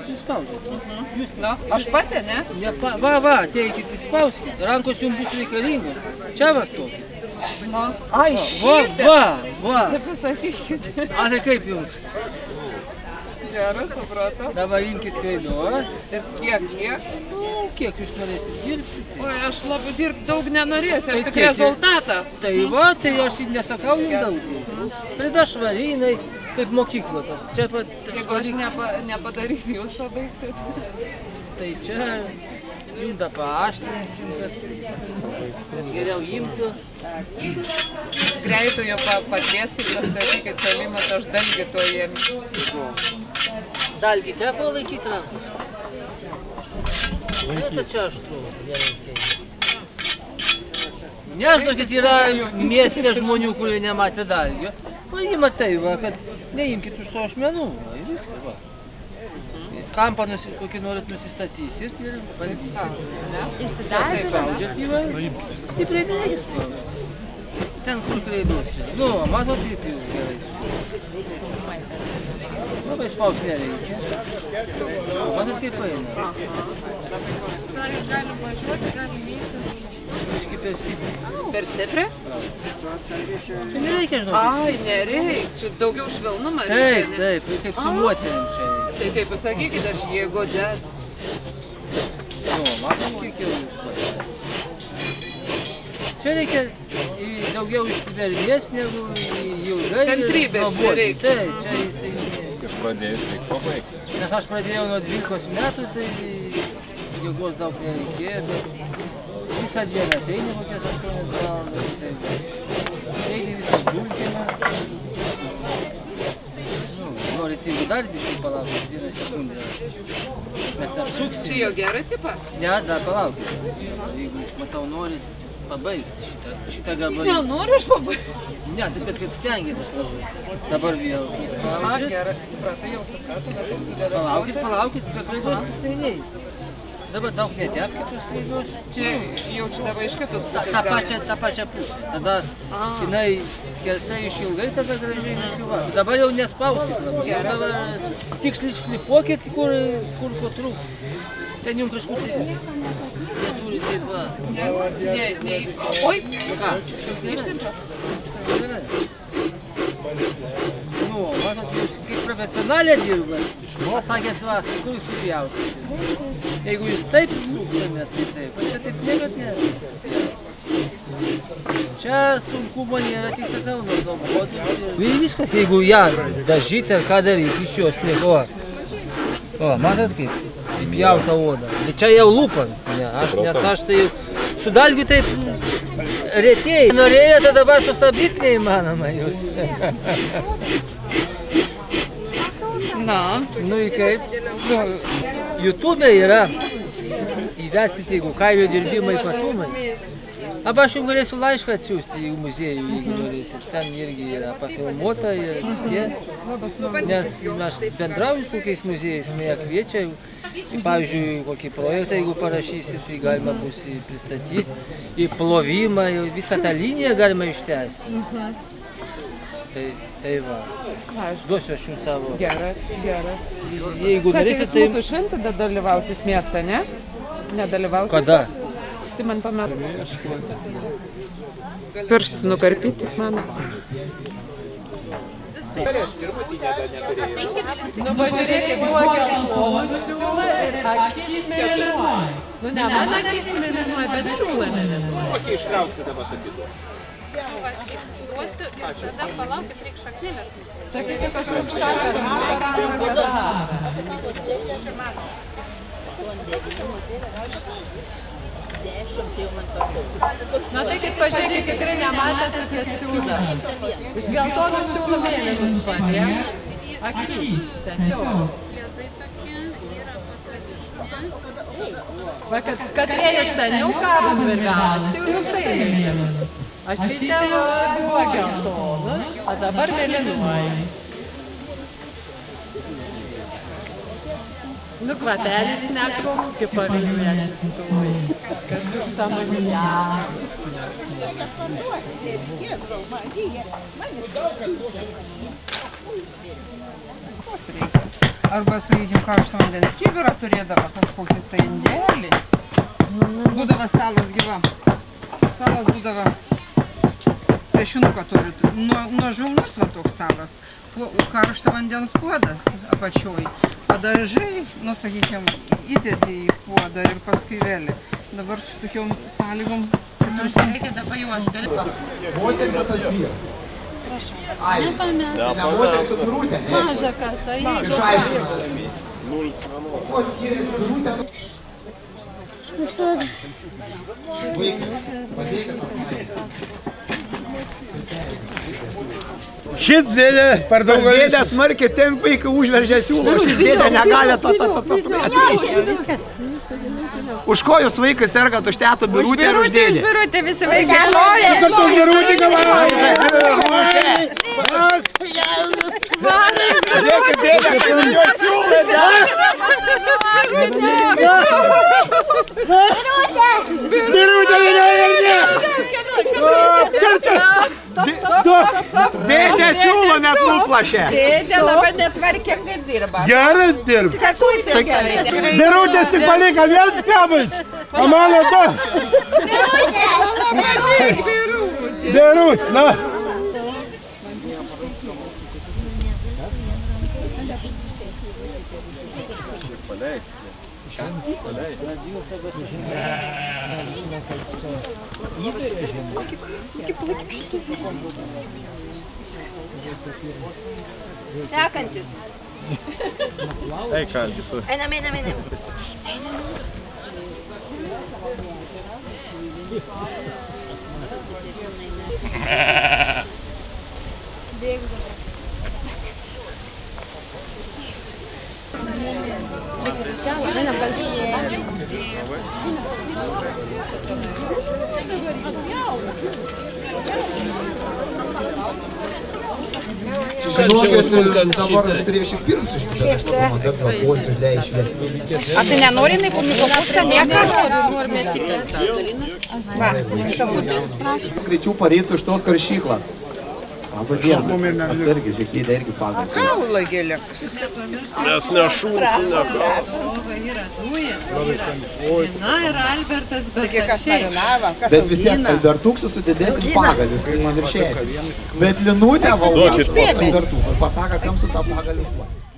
Prispaudžiat. Aš pati, ne? Va, teikit, prispauskit. Rankos jums bus reikalingos. Čia va stokit. Ai, šitą. Va. Taip pasakykit. A, tai kaip jums? Gerai, supratau. Dabar imkit kreidos. Ir kiek? Nu, kiek jūs norėsit dirbti. Oi, aš labai dirbti daug nenorėsiu, aš tik rezultatą. Tai va, tai aš nesakau jums daug dirbti. Kreida švarinai, kaip mokykla tas. Jeigu aš nepadarysiu, jūs pabaigsit. Tai čia jums da paaštrinsim, kad geriau imtų. Greitai jo pakvieskit, pastatykit šalimas, aš dalgį to jėmį. Dalgį teko laikyti rankos? Tai čia aš tu, nežinokit, yra mieste žmonių, kurie nematė dalgio. O jį matai, va, kad neimkit už savo ašmenų, va, ir viską, va. Kampą kokį norit nusistatysit ir bandysit. Spaudžiat jį, va, stipriai nereikia spaudžiat. Ten, kur kreidosi. Nu, matot, kaip jau gerai su. Labai spaus nereikia. Matot, kaip eina. Galim važiuoti, galim eiti. Iški per stipriai. Per stipriai? Čia nereikia, žinokit. Ai, nereikia. Čia daugiau švelnumą reikia. Taip, kaip su moterim čia reikia. Tai taip pasakykit, aš jėgo dėt. Nu, matot, kiek jau jūs patys. Čia reikia daugiau ištvermės negu ilgai. Kantrybės čia reikia. Taip, čia jisai... Kaip pradėjus, reikia pabaigti. Nes aš pradėjau nuo 12 metų, tai jėgos daug nereikėjo, bet visą dieną ateini kokias 8 valandas, tai eini visas dulkinas. Norit, jeigu dar biškai palaukit, 1 sekundę, mes apsuksim. Čia jau gerą tipą? Ne, dar palaukit. Jeigu iš matau norit pabaigti šitą gabalį. Nenoriu aš pabaigti. Ne, taip bet kaip stengiatės labai. Dabar vėl spaudžiat. Gerai, supratau, jau supratau, bet taip sudėliau. Palaukit, be klaidos tas neįneis. Dabar daug netepkit tos klaidos. Čia jau čia dabar iš kitos pusės. Ta pačia pusė. Tada jinai skersai išilgai, tada gražiai nusiuva. Dabar jau nespauskit labai. Jau dabar tiksliai šlifuokit, kur ko trūks. Ten jums kažkur tai neturi taip va. Ne. Oi! Ką? Neištempia? Nu, matot, jūs kaip profesionalė dirbat, pasakėt vas, kur jūs supjausit. Jeigu jūs taip suktumėt, tai taip, o čia taip niekad nesupjausit. Čia sunkumo nėra, tik sakau, nuo modus. Ir viskas, jeigu ją dažyti ar ką daryti iš jos nieko. O, matot kaip? Pjauta oda. Bet čia jau lūpant, nes aš tai su dalgiu taip retėjai. Norėjote dabar sustabdyti neįmanoma jūs. Na. Nu ir kaip? YouTube yra įvestinti, jeigu kailio dirbimo ypatumai. Arba aš jums galėsiu laišką atsiųsti į muziejų, jeigu norėsit. Ten irgi yra pafilmuota ir tie. Nes aš bendrauju su kokiais muziejais, mane kviečia. Pavyzdžiui, kokį projektą, jeigu parašysit, tai galima bus pristatyti. Į plovimą, visą tą liniją galima ištęsti. Tai va. Duosiu aš jums savo. Geras. Jeigu norėsit, tai... Jūs mūsų šventę dalyvausit miestą, ne? Nedalyvausit? Kada? Tai man pamet. Pirštis nukarpyti, mano. Nu, pažiūrėkit, buvo geltonų siūlą ir akis mėlynuoja. Nu, ne man akis mėlynuoja, bet siūlą mėlynuoja. Kokį ištrauksi dabar tapytų? Aš duosiu ir tada palaukit, reik šaknėlės. Sakyčiau, kažkaip šaką Na tai, kad pažiūrėkit, tikrai nematėte, kad siūlą. Iš geltonų siūlų mėlynus padėm. Akys, tiesiog. Va, kad vėlis seniau kabas virgalas, tai visai mėlynus. Aš šitie buvo geltonus, o dabar mėlynuoja. Nu, kvatelis nekoks, kaip pavyzdžiui atsistoja. Kažkoks samonijas. Arba, sakykime, karšto vandens kibirą turėdavo kažkokį tai indelį. Būdavo stalas gyva. Stalas būdavo piešinuką turi. Nuo žaunus va toks stalas. Karšto vandens puodas apačioj. Padažai, nu, sakykime, įdėti į puodą ir paskui vėlį. Dabar čia tokiom sąlygom. Reikia dabar jau aš galiu. Moteris o tas vyras? Ai, ne moteris su birutė, ne? Maža kasa, Išaiškime. Kuo skiriasi birutė? Visur. Vaikai, padėkit. Šit dėdė per daug. Tas dėdė smarkiai tempai, kai užveržė siūlą, šis dėdė negali Už ko jūs vaikai sergat, už tetą Birutę ir už dėdį? Už Birutę visi vaikai ploja. Kartu Birutė galvoja. Žiūrėkit, dėdė, kaip jo siūlą, Birutė, Dėdė siūlo net nuplašė. Dėdė labai netvarkingai dirba. Geras dirba. Birutės tik palika vėl skabais. O mano to. Birutė, na. Sekantis. Eik, Algi, tu. Einam. Žinokit, dabar aš turėčiau pirms iš kitą, aš manau, kad polis uždėjo išvesti. A tu nenori jinai po mikrofuską nieko? Va, šakutį. Greičiau pareitų iš tos karšyklas. Labą dieną. Atsargiai, šiek tiek irgi pagal. Kaulą gėliks. Nes nešūsiu, nekalas. Yra duja. Na ir Albertas, bet Bet vis tiek Albertuksas su didesnis pagalis, man viršėjasi. Bet Linutė valdo su Albertuku. Pasaka, kam su tą pagalį išduoti.